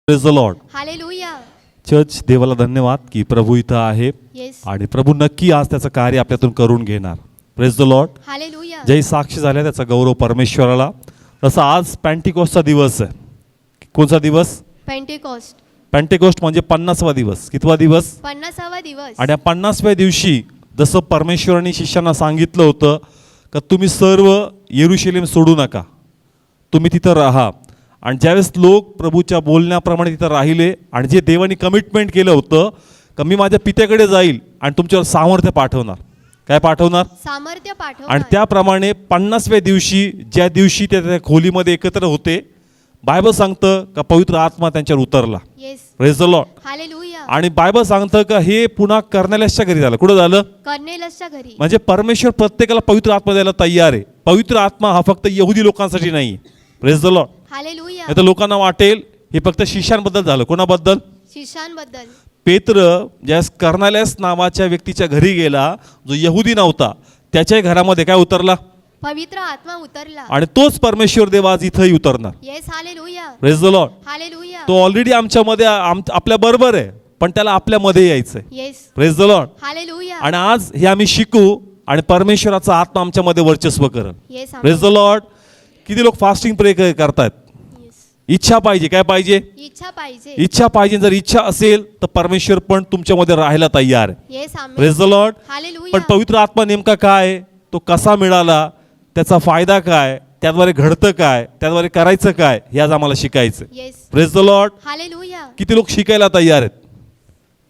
Praise the Lord. Hallelujah. Church, देवाला धन्यवाद की प्रभू इथं आहे येस. आणि प्रभू नक्की आज त्याचं कार्य आपल्यातून करून घेणार. Praise the Lord. हालेलुया. जय साक्षी झाल्या त्याचा गौरव परमेश्वराला. तसं आज पेंटिकोस्टचा दिवस आहे. कोणता दिवस? पेंटिकॉस्ट. पेंटिकोस्ट म्हणजे 50वा दिवस. कितवा दिवस? 50वा दिवस. आणि या 50व्या दिवशी जसं परमेश्वराने शिष्यांना सांगितलं होतं का तुम्ही सर्व येरुशलेम सोडू नका, तुम्ही तिथं राहा. आणि ज्यावेळेस लोक प्रभूच्या बोलण्याप्रमाणे तिथं राहिले आणि जे देवाने कमिटमेंट केलं होतं का मी माझ्या पित्याकडे जाईल आणि तुमच्यावर सामर्थ्य पाठवणार. काय पाठवणार? सामर्थ्य पाठवणार. आणि त्याप्रमाणे 50व्या दिवशी ज्या दिवशी ते त्या खोलीमध्ये एकत्र होते, बायबल सांगतं का पवित्र आत्मा त्यांच्यावर उतरला. Yes. Praise the Lord. Hallelujah. आणि बायबल सांगतं का हे पुन्हा कर्नेलियसच्या घरी झालं. कुठं झालं? कर्नेलियसच्या घरी. म्हणजे परमेश्वर प्रत्येकाला पवित्र आत्मा द्यायला तयार आहे. पवित्र आत्मा हा फक्त यहुदी लोकांसाठी नाही. Praise the Lord. हालेलुया. नाही तर लोकांना वाटेल हे फक्त शिष्यांबद्दल झालं. कोणाबद्दल? शिष्यांबद्दल. पेत्र ज्या कर्नेलियस नावाच्या व्यक्तीच्या घरी गेला, जो यहुदी नव्हता, त्याच्या घरामध्ये काय उतरला? पवित्र आत्मा उतरला. आणि तोच परमेश्वर देव आज इथंही उतरणार. Yes. Hallelujah. Praise the Lord. Hallelujah. तो ऑलरेडी आमच्यामध्ये आपल्या बरोबर आहे, पण त्याला आपल्यामध्ये यायचंय. Yes. Praise the Lord. Hallelujah. आणि आज हे आम्ही शिकू आणि परमेश्वराचा आत्मा आमच्यामध्ये वर्चस्व करेल. येस. Praise the Lord. किती लोक फास्टिंग प्रे करतात? येस. इच्छा पाहिजे. काय पाहिजे? इच्छा पाहिजे. इच्छा पाहिजे. जर इच्छा असेल तर परमेश्वर पण तुमच्यामध्ये राहायला तयार आहे. Yes. Amen. Praise the Lord. Hallelujah. पण पवित्र आत्मा नेमका काय, तो कसा मिळाला, त्याचा फायदा काय, त्याद्वारे घडतं काय, त्याद्वारे करायचं काय, हे आज आम्हाला शिकायचं. Yes. Praise the Lord. Hallelujah. किती लोक शिकायला तयार आहेत?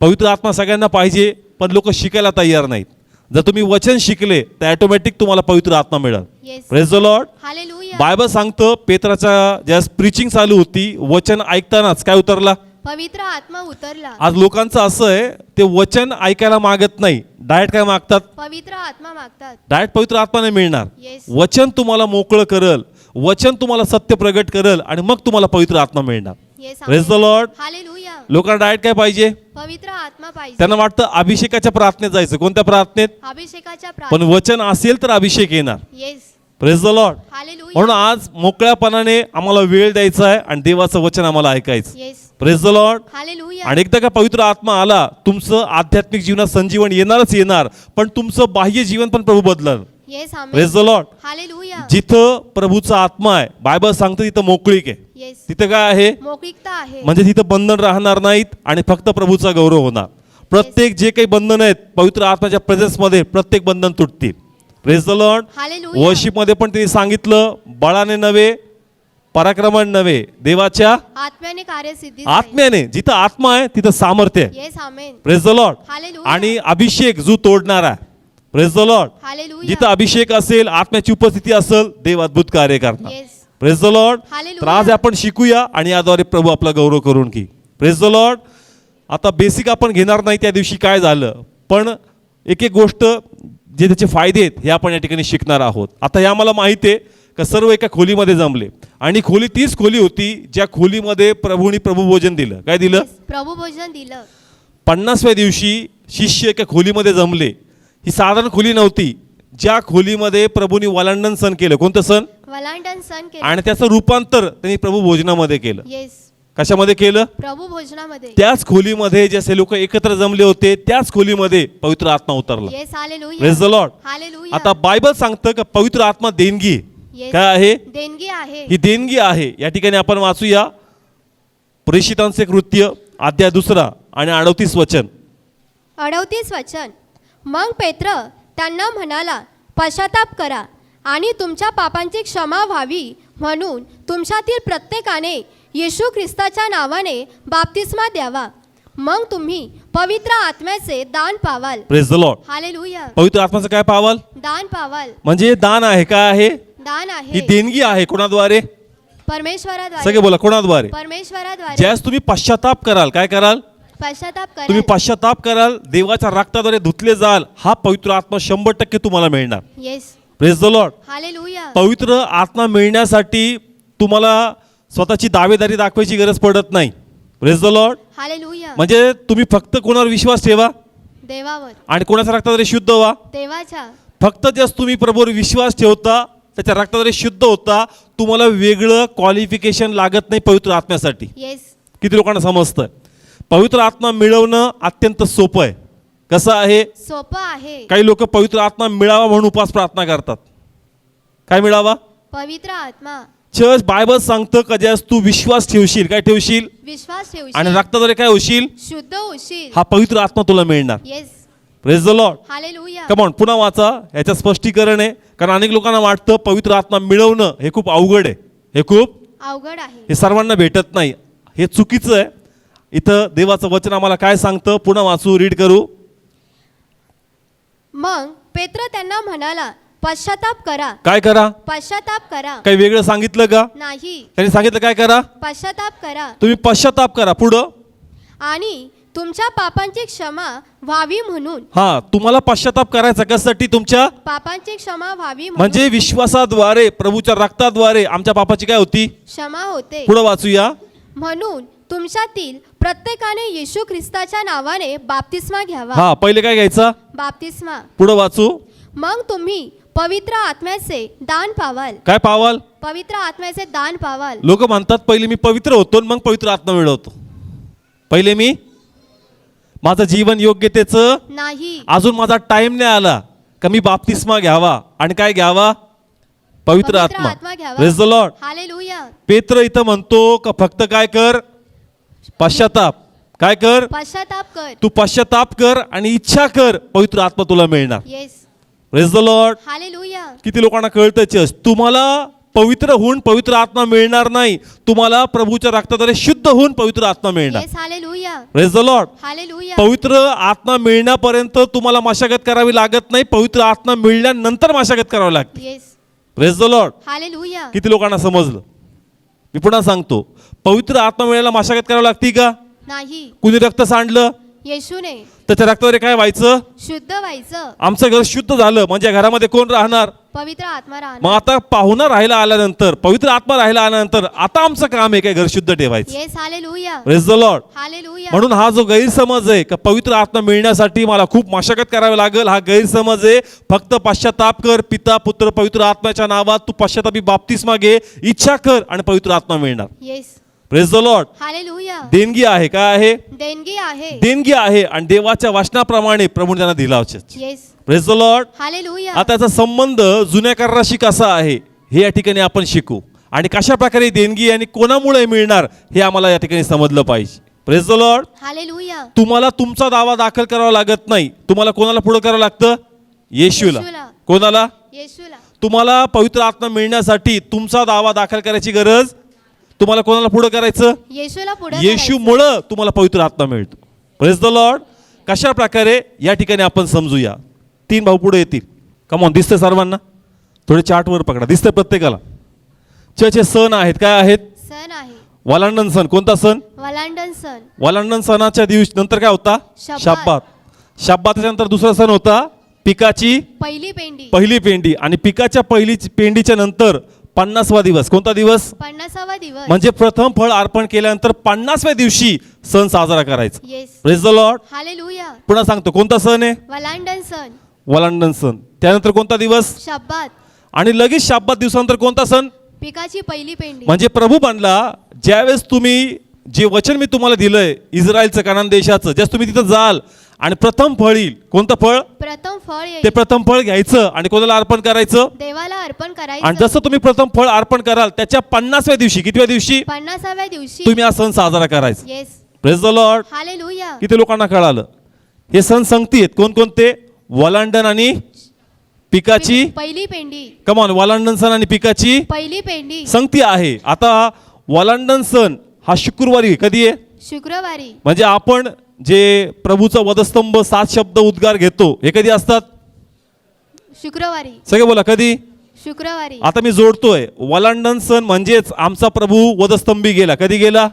पवित्र आत्मा सगळ्यांना पाहिजे, पण लोक शिकायला तयार नाहीत. जर तुम्ही वचन शिकले तर ऑटोमॅटिक तुम्हाला पवित्र आत्मा मिळेल. Yes. Praise the Lord. Hallelujah. Bible सांगतं पेत्राच्या ज्या प्रीचिंग चालू होती, वचन ऐकतानाच काय उतरला? पवित्र आत्मा उतरला. आज लोकांचं असं आहे, ते वचन ऐकायला मागत नाही, डायरेक्ट काय मागतात? पवित्र आत्मा मागतात. डायरेक्ट पवित्र आत्मा नाही मिळणार. येस. वचन तुम्हाला मोकळं करल, वचन तुम्हाला सत्य प्रगट करल आणि मग तुम्हाला पवित्र आत्मा मिळणार. Yes. Praise the Lord. Hallelujah. लोकांना डायरेक्ट काय पाहिजे? पवित्र आत्मा पाहिजे. त्यांना वाटतं अभिषेकाच्या प्रार्थनेत जायचं. कोणत्या प्रार्थनेत? अभिषेकाच्या पण प्रार्थना. वचन असेल तर अभिषेक येणार. Yes. Praise the Lord. Hallelujah. म्हणून आज मोकळ्यापणाने आम्हाला वेळ द्यायचा आहे आणि देवाचं वचन आम्हाला ऐकायचं. Yes. Praise the Lord. Hallelujah. आणि एकदा का पवित्र आत्मा आला, तुमचं आध्यात्मिक जीवनात संजीवन येणारच येणार, पण तुमचं बाह्य जीवन पण प्रभू बदलणार. Yes. Amen. Praise the Lord. Hallelujah. जिथं प्रभूचा आत्मा आहे, बायबल सांगतं तिथं मोकळीक आहे. येस. तिथं काय आहे? मोकळीकता आहे. म्हणजे तिथं बंधन राहणार नाहीत आणि फक्त प्रभूचा गौरव होणार. प्रत्येक जे काही बंधन आहेत पवित्र आत्म्याच्या प्रेझेन्स मध्ये प्रत्येक बंधन तुटतील. Praise the Lord. Hallelujah. Worship मध्ये पण त्यांनी सांगितलं, बळाने नव्हे, पराक्रमाने नव्हे, देवाच्या आत्म्याने कार्यसिद्धी. आत्म्याने. जिथं आत्मा आहे तिथं सामर्थ्य आहे. Yes. Amen. Praise the Lord. Hallelujah. आणि अभिषेक जो तोडणारा आहे. Praise the Lord. हालेलुया. जिथं अभिषेक असेल, आत्म्याची उपस्थिती असेल, देव अद्भुत कार्य करणार. Yes. Praise the Lord. Hallelujah. तर आज आपण शिकूया आणि याद्वारे प्रभू आपला गौरव करून घे. Praise the Lord. आता बेसिक आपण घेणार नाही त्या दिवशी काय झालं, पण एक एक गोष्ट जे त्याचे फायदे आहेत हे आपण या ठिकाणी शिकणार आहोत. आता हे आम्हाला माहिती आहे का सर्व एका खोलीमध्ये जमले आणि खोली तीच खोली होती ज्या खोलीमध्ये प्रभूंनी प्रभुभोजन दिलं. काय दिलं? येस. प्रभू भोजन दिलं. 50व्या दिवशी शिष्य एका खोलीमध्ये जमले. ही साधारण खोली नव्हती, ज्या खोलीमध्ये प्रभूंनी वलांडन सण केलं. कोणतं सण? वलांडन सण केलं. आणि त्याचं रूपांतर त्यांनी प्रभू भोजनामध्ये केलं. येस. कशामध्ये केलं? प्रभू भोजनामध्ये. त्याच खोलीमध्ये जसे लोक एकत्र जमले होते त्याच खोलीमध्ये पवित्र आत्मा उतरला. Yes. Hallelujah. Praise the Lord. Hallelujah. आता बायबल सांगतं का पवित्र आत्मा देणगी आहे. येस. काय आहे? देणगी आहे. ही देणगी आहे. या ठिकाणी आपण वाचूया प्रेषितांचे कृत्य अध्याय 2 आणि 38 वचन. 38 वचन. मग पेत्र त्यांना म्हणाला, पश्चाताप करा आणि तुमच्या पापांची क्षमा व्हावी म्हणून तुमच्यातील प्रत्येकाने येशू ख्रिस्ताच्या नावाने बाप्तिस्मा द्यावा, मग तुम्ही पवित्र आत्म्याचे दान पावाल. Praise the Lord. हालेलुया. पवित्र आत्म्याचं काय पावाल? दान पावाल. म्हणजे दान आहे. काय आहे? दान ही आहे. देणगी आहे. कोणाद्वारे? परमेश्वराद्वारे. सगळे बोला, कोणाद्वारे? परमेश्वराद्वारे. ज्यास तुम्ही पश्चाताप कराल. काय कराल? पश्चाताप करा. तुम्ही पश्चाताप कराल, देवाच्या रक्ताद्वारे धुतले जाल, हा पवित्र आत्मा 100% तुम्हाला मिळणार. Yes. Praise the Lord. Hallelujah. पवित्र आत्मा मिळण्यासाठी तुम्हाला स्वतःची दावेदारी दाखवायची गरज पडत नाही. Praise the Lord. हालेलुया. म्हणजे तुम्ही फक्त कोणावर विश्वास ठेवा देवावर. आणि कोणाच्या रक्ताद्वारे शुद्ध व्हा. देवाच्या. फक्त जस तुम्ही प्रभूवर विश्वास ठेवता, त्याच्या रक्ताद्वारे शुद्ध होता, तुम्हाला वेगळं क्वालिफिकेशन लागत नाही पवित्र आत्म्यासाठी. येस. किती लोकांना समजतंय? पवित्र आत्मा मिळवणं अत्यंत सोपं आहे. कसं आहे? सोपं आहे. काही लोक पवित्र आत्मा मिळावा म्हणून उपास प्रार्थना करतात. काय मिळावा? पवित्र आत्मा. चर्च बायबल सांगतं का ज्यास तू विश्वास ठेवशील, काय ठेवशील? विश्वास आणि ठेवशील, रक्ताद्वारे काय होशील? शुद्ध होशील. हा पवित्र आत्मा तुला मिळणार. Yes. Praise the Lord. Hallelujah. Come on, पुन्हा वाचा. याचं स्पष्टीकरण आहे, कारण अनेक लोकांना वाटतं पवित्र आत्मा मिळवणं हे खूप अवघड आहे, हे खूप अवघड आहे. हे सर्वांना भेटत नाही. हे चुकीचं आहे. इथं देवाचं वचन आम्हाला काय सांगतं? पुन्हा वाचू, रीड करू. मग पेत्र त्यांना म्हणाला, पश्चाताप करा. काय करा? पश्चाताप करा. काही वेगळं सांगितलं का? नाही, त्यांनी सांगितलं काय करा? पश्चाताप करा तुम्ही पश्चाताप करा. पुढं आणि तुमच्या पापांची क्षमा व्हावी म्हणून. हा, तुम्हाला पश्चाताप करायचा कशासाठी? तुमच्या पापांची क्षमा व्हावी म्हणून. म्हणजे विश्वासाद्वारे, प्रभूच्या रक्ताद्वारे आमच्या पापाची काय होती? क्षमा होते. पुढं वाचूया. म्हणून तुमच्यातील प्रत्येकाने येशू ख्रिस्ताच्या नावाने बाप्तिस्मा घ्यावा. हा, पहिले काय घ्यायचा? बाप्तिस्मा. पुढं वाचू. मग तुम्ही पवित्र आत्म्याचे दान पावाल. काय पावाल? पवित्र आत्म्याचे दान पावाल. लोक म्हणतात पहिले मी पवित्र होतो मग पवित्र आत्मा मिळवतो. पहिले मी माझं जीवन योग्यतेचं नाही. अजून माझा टाइम नाही आला का मी बाप्तिस्मा घ्यावा आणि काय घ्यावा? पवित्र आत्मा. घ्यावा. Praise the Lord. हालेलुया. पेत्र इथं म्हणतो का फक्त काय कर? पश्चाताप. काय कर? पश्चाताप कर. तू पश्चाताप कर आणि इच्छा कर, पवित्र आत्मा तुला मिळणार. Yes. Praise the Lord. Hallelujah. किती लोकांना कळतं? तुम्हाला पवित्र होऊन पवित्र आत्मा मिळणार नाही, तुम्हाला प्रभूच्या रक्ताद्वारे शुद्ध होऊन पवित्र आत्मा मिळणार. Yes. Hallelujah. Praise the Lord. Hallelujah. पवित्र आत्मा मिळण्यापर्यंत तुम्हाला मशागत करावी लागत नाही, पवित्र आत्मा मिळाल्यानंतर मशागत करावी लागते. Yes. Praise the Lord. Hallelujah. किती लोकांना समजलं? मी पुन्हा सांगतो, पवित्र आत्मा मिळायला मशागत करावी लागते का? नाही. कुणी रक्त सांडलं येशूने त्याच्या रक्ताद्वारे काय व्हायचं? शुद्ध व्हायचं. आमचं घर शुद्ध झालं म्हणजे घरामध्ये कोण राहणार? पवित्र आत्मा मग राहणार. आता पाहुणा राहायला आल्यानंतर, पवित्र आत्मा राहायला आल्यानंतर आता आमचं काम आहे काय? घर शुद्ध ठेवायचं. Yes. Hallelujah. Praise the Lord. Hallelujah. म्हणून हा जो गैरसमज आहे का पवित्र आत्मा मिळण्यासाठी मला खूप मशागत करावी लागेल, हा गैरसमज आहे. फक्त पश्चाताप कर, पिता पुत्र पवित्र आत्म्याच्या नावात तू पश्चातापी बाप्तिस्मा घे, इच्छा कर आणि पवित्र आत्मा मिळणार. Yes. Praise the Lord. Hallelujah. देणगी आहे. काय आहे? देणगी आहे. देणगी आहे आणि देवाच्या वचनाप्रमाणे प्रभूने त्यांना दिला. Yes. Praise the Lord. Hallelujah. आता याचा संबंध जुन्या कराराशी कसा आहे हे या ठिकाणी आपण शिकू आणि कशा प्रकारे देणगी आणि कोणामुळे मिळणार हे आम्हाला या ठिकाणी समजलं पाहिजे. Praise the Lord. हालेलुया. तुम्हाला तुमचा दावा दाखल करावा लागत नाही. तुम्हाला कोणाला पुढे करावं लागतं? येशूला. येशूला. कोणाला? येशूला. तुम्हाला पवित्र आत्मा मिळण्यासाठी तुमचा दावा दाखल करायची गरज, तुम्हाला कोणाला पुढे करायचं? येशूला पुढे येशूमुळं तुम्हाला पवित्र आत्मा मिळतो. Praise the Lord. कशा प्रकारे या ठिकाणी आपण समजूया. 3 भाऊ पुढे येतील. कमॉन, दिसतंय सर्वांना? थोडे चार्टवर पकडा. दिसतंय प्रत्येकाला? चर्चचे सण आहेत. काय आहेत? सण आहे. वलांडन सण. कोणता सण? वलांडन सण. वलांडन सणाच्या दिवशी नंतर काय होता? शब्बात. शब्बात. शब्बाताच्या नंतर दुसरा सण होता पिकाची पहिली पेंडी. पहिली पेंडी. आणि पिकाच्या पहिली पेंडीच्या नंतर 50वा दिवस. कोणता दिवस? 50वा दिवस. म्हणजे प्रथम फळ अर्पण केल्यानंतर 50व्या दिवशी सण साजरा करायचा. Yes. Praise the Lord. Hallelujah. पुन्हा सांगतो कोणता सण आहे? वलांडन सण. वलांडन सण. त्यानंतर कोणता दिवस? शब्बात. आणि लगेच शब्बात दिवसानंतर कोणता सण? पिकाची पहिली पेंडी. म्हणजे प्रभू म्हणला ज्यावेळेस तुम्ही जे वचन मी तुम्हाला दिलंय इस्रायलचं, कानान देशाचं, ज्यास तुम्ही तिथं जाल आणि प्रथम फळ येईल. कोणतं फळ? प्रथम फळ ते येईल. प्रथम फळ घ्यायचं आणि कोणाला अर्पण करायचं? देवाला अर्पण आणि करायचं. जसं तुम्ही प्रथम फळ अर्पण कराल त्याच्या 50व्या दिवशी, कितव्या दिवशी 50व्या दिवशी तुम्ही हा सण साजरा करायचा. Yes. Praise the Lord. Hallelujah. किती लोकांना कळालं? हे सण संगती आहेत. कोणकोणते? वलांडन आणि पिकाची पहिली पेंडी. कमॉन, वलांडन सण आणि पिकाची पहिली पेंडी. संगती आहे. आता वलांडन सण हा शुक्रवारी कधी आहे? शुक्रवारी. म्हणजे आपण जे प्रभूचा वधस्तंभ 7 शब्द उद्गार घेतो हे कधी असतात? शुक्रवारी. सगळे बोला कधी? शुक्रवारी. आता मी जोडतोय. वलांडन सण म्हणजेच आमचा प्रभू वधस्तंभी गेला. कधी गेला?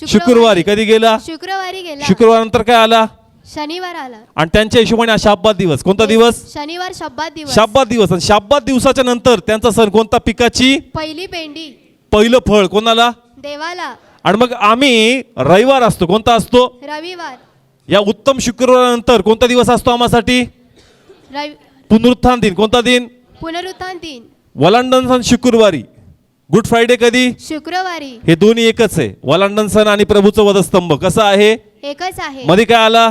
शुक्रवारी. कधी गेला? शुक्रवारी गेला. शुक्रवार नंतर काय आला? शनिवार आला. आणि त्यांच्या हिशोबाने हा शाब्बात दिवस. कोणता दिवस? शनिवार शब्बात दिवस. शाब्बात दिवस. आणि शाब्बात दिवसाच्या नंतर त्यांचा सण कोणता? पिकाची पहिली पेंडी. पहिलं फळ कोणाला? देवाला. आणि मग आम्ही रविवार असतो. कोणता असतो? रविवार. या उत्तम शुक्रवारानंतर कोणता दिवस असतो आम्हासाठी? पुनरुत्थान दिन. कोणता दिन? पुनरुत्थान दिन. वलांडन सण शुक्रवारी. गुड फ्रायडे कधी? शुक्रवारी. हे दोन्ही एकच आहे. वलांडन सण आणि प्रभूचं वधस्तंभ कसं आहे? एकच आहे. मध्ये काय आला?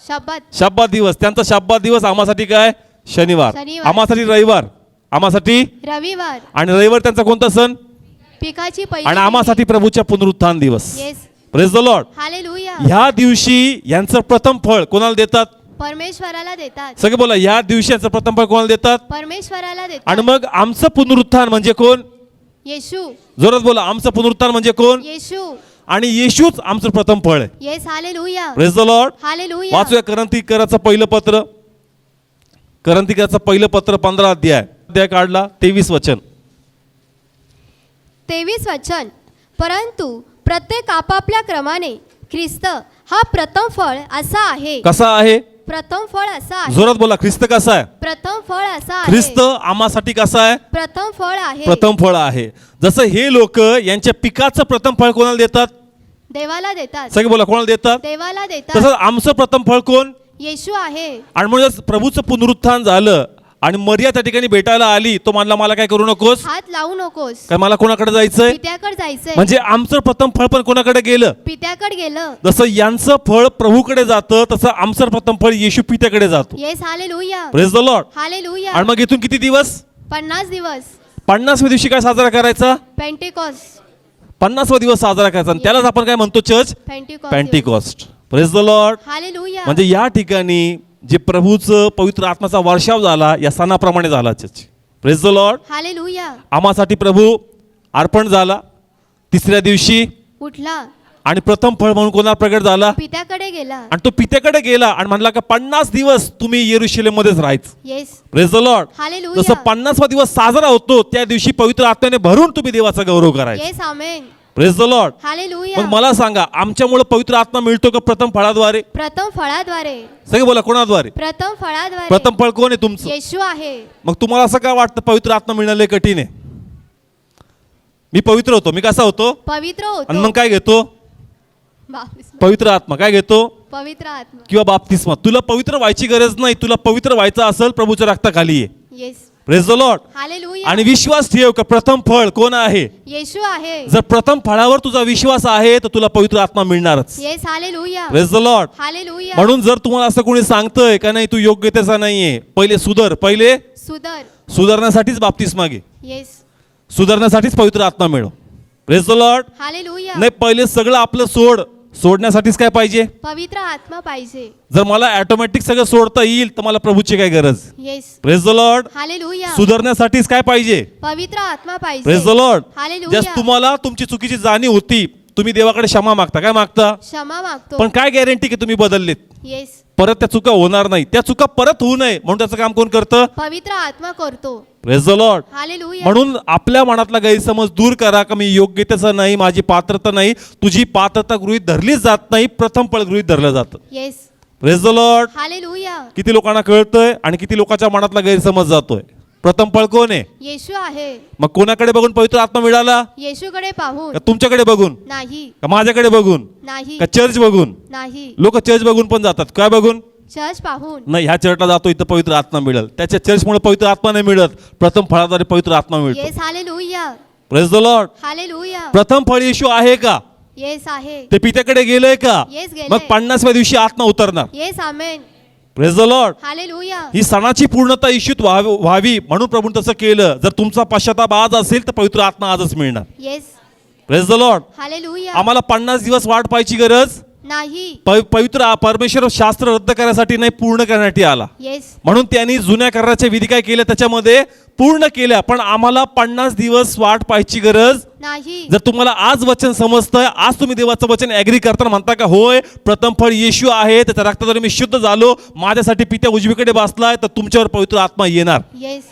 शब्बात. शब्बात दिवस. त्यांचा शब्बात दिवस आम्हासाठी काय? शनिवार. शनिवार. आम्हासाठी रविवार. आम्हासाठी रविवार. आणि रविवार त्यांचा कोणता सण? पिकाची पहिली. आणि आम्हासाठी प्रभूच्या पुनरुत्थान दिवस. Yes. Praise the Lord. Hallelujah. ह्या दिवशी यांचं प्रथम फळ कोणाला देतात? परमेश्वराला देतात. सगळे बोला, ह्या दिवशी यांचं प्रथम फळ कोणाला देतात? परमेश्वराला देतात. आणि मग आमचं पुनरुत्थान म्हणजे कोण? येशू. जोरात बोला, आमचं पुनरुत्थान म्हणजे कोण? येशू. आणि येशूच आमचं प्रथम फळ आहे. Yes. Hallelujah. Praise the Lord. Hallelujah. वाचूया करंथीकराचं पहिलं पत्र. करंथीकराचं पहिलं पत्र 15 अध्याय काढला 23 वचन. 23 वचन. परंतु प्रत्येक आपापल्या क्रमाने ख्रिस्त हा प्रथम फळ असा आहे. कसा आहे? प्रथम फळ असा आहे. जोरात बोला, ख्रिस्त कसा आहे? प्रथम फळ असा आहे. ख्रिस्त आम्हासाठी कसा आहे? प्रथम फळ आहे. प्रथम फळ आहे. जसं हे लोक यांच्या पिकाचं प्रथम फळ कोणाला देतात? देवाला देतात. सगळे बोला, कोणाला देतात? देवाला देतात. तसंच आमचं प्रथम फळ कोण? येशू आहे. आणि म्हणून प्रभूचं पुनरुत्थान झालं आणि मरिया त्या ठिकाणी भेटायला आली, तो म्हणला मला काय करू नकोस, हात लावू नकोस, काय मला कोणाकडे जायचंय? पित्याकडे जायचंय. म्हणजे आमचं प्रथम फळ पण कोणाकडे गेलं? पित्याकडे गेलं. जसं यांचं फळ प्रभूकडे जातं तसं आमचं प्रथम फळ येशू पित्याकडे जातो. Yes. Hallelujah. Praise the Lord. Hallelujah. आणि मग इथून किती दिवस? 50 दिवस. 50व्या दिवशी काय साजरा करायचा? पेंटिकॉस्ट. 50वा दिवस साजरा करायचा आणि त्यालाच आपण काय म्हणतो? Church Pentecost. Praise the Lord. Hallelujah. म्हणजे या ठिकाणी जे प्रभूचं पवित्र आत्माचा वर्षाव झाला या सणाप्रमाणे झाला church. Praise the Lord. Hallelujah. आम्हासाठी प्रभू अर्पण झाला 3ऱ्या दिवशी उठला आणि प्रथम फळ म्हणून कोणाला प्रगट झाला? पित्याकडे गेला. आणि तो पित्याकडे गेला आणि म्हणला का 50 दिवस तुम्ही येरुशलेम मध्येच राहायचं. Yes. Praise the Lord. Hallelujah. जसं 50वा दिवस साजरा होतो त्या दिवशी पवित्र आत्म्याने भरून तुम्ही देवाचा गौरव करायचा. Yes. Amen. Praise the Lord. Hallelujah. मग मला सांगा, आमच्यामुळे पवित्र आत्मा मिळतो का? प्रथम फळाद्वारे. प्रथम फळाद्वारे. सगळे बोला, कोणाद्वारे? प्रथम फळाद्वारे. प्रथम फळ कोण आहे तुमचं? येशू आहे. मग तुम्हाला असं काय वाटतं पवित्र आत्मा मिळणं लय कठीण आहे? मी पवित्र होतो, मी कसा होतो? पवित्र आणि होतो. मग काय घेतो? बाप्तिस्मा. पवित्र आत्मा. काय घेतो? पवित्र आत्मा. किंवा बाप्तिस्मा. तुला पवित्र व्हायची गरज नाही, तुला पवित्र व्हायचं असेल प्रभूच्या रक्ताखाली आहे. Yes. Praise the Lord. Hallelujah. आणि विश्वास ठेव का प्रथम फळ कोण आहे? येशू आहे. जर प्रथम फळावर तुझा विश्वास आहे तर तुला पवित्र आत्मा मिळणारच. Yes. Hallelujah. Praise the Lord. Hallelujah. म्हणून जर तुम्हाला असं कोणी सांगतंय का नाही तू योग्यतेचा नाहीये, पहिले सुधर. पहिले सुधर. सुधारण्यासाठीच बाप्तिस्मा घे, येस. सुधारण्यासाठीच पवित्र आत्मा मिळव. Praise the Lord. हालेलुया. नाही, पहिले सगळं आपलं सोडण्यासाठीच काय पाहिजे? पवित्र आत्मा पाहिजे. जर मला ऑटोमॅटिक सगळं सोडता येईल तर मला प्रभूची काय गरज? Yes. Praise the Lord. Hallelujah. सुधारण्यासाठीच काय पाहिजे? पवित्र आत्मा पाहिजे. Praise the Lord. हालेलुया. ज्यास तुम्हाला तुमची चुकीची जाणीव होती, तुम्ही देवाकडे क्षमा मागता. काय मागता? क्षमा मागतो. पण काय गॅरंटी की तुम्ही बदललेत? येस. परत त्या चुका होणार नाही. त्या चुका परत होऊ नये म्हणून त्याचं काम कोण करतं? पवित्र आत्मा करतो. Praise the Lord. हालेलुया. म्हणून आपल्या मनातला गैरसमज दूर करा का मी योग्यतेचं नाही, माझी पात्रता नाही. तुझी पात्रता गृहीत धरलीच जात नाही, प्रथम फळ गृहीत धरलं जातं. Yes. Praise the Lord. Hallelujah. किती लोकांना कळतंय आणि किती लोकांच्या मनातला गैरसमज जातोय? प्रथम फळ कोण आहे? येशू आहे. मग कोणाकडे बघून पवित्र आत्मा मिळाला? येशूकडे पाहून का तुमच्याकडे बघून? नाही. का माझ्याकडे बघून? नाही. का चर्च बघून? नाही. लोक चर्च बघून पण जातात. काय बघून? चर्च पाहून. नाही, ह्या चर्चला जातो इथं पवित्र आत्मा मिळेल. त्याच्या चर्चमुळे पवित्र आत्मा नाही मिळत, प्रथम फळाद्वारे पवित्र आत्मा मिळतो. Yes. Hallelujah. Praise the Lord. Hallelujah. प्रथम फळ येशू आहे का? येस आहे. ते पित्याकडे गेलंय का? येस गेले. मग 50व्या दिवशी आत्मा उतरणार. Yes. Amen. Praise the Lord. Hallelujah. ही सणाची पूर्णता येशूत व्हावी म्हणून प्रभून तसं केलं. जर तुमचा पश्चाताप आज असेल तर पवित्र आत्मा आजच मिळणार. Yes. Praise the Lord. Hallelujah. आम्हाला 50 दिवस वाट पाहायची गरज नाही. पवित्र परमेश्वर शास्त्र रद्द करण्यासाठी नाही, पूर्ण करण्यासाठी आला. येस. म्हणून त्यांनी जुन्या कराराच्या विधी काय केल्या त्याच्यामध्ये पूर्ण केल्या. पण आम्हाला 50 दिवस वाट पाहायची गरज नाही. जर तुम्हाला आज वचन समजतंय, आज तुम्ही देवाचं वचन ऍग्री करताना म्हणता का होय प्रथम फळ येशू आहे, त्याच्या रक्ताद्वारे मी शुद्ध झालो, माझ्यासाठी पित्या उजवीकडे बसलाय, तर तुमच्यावर पवित्र आत्मा येणार. Yes.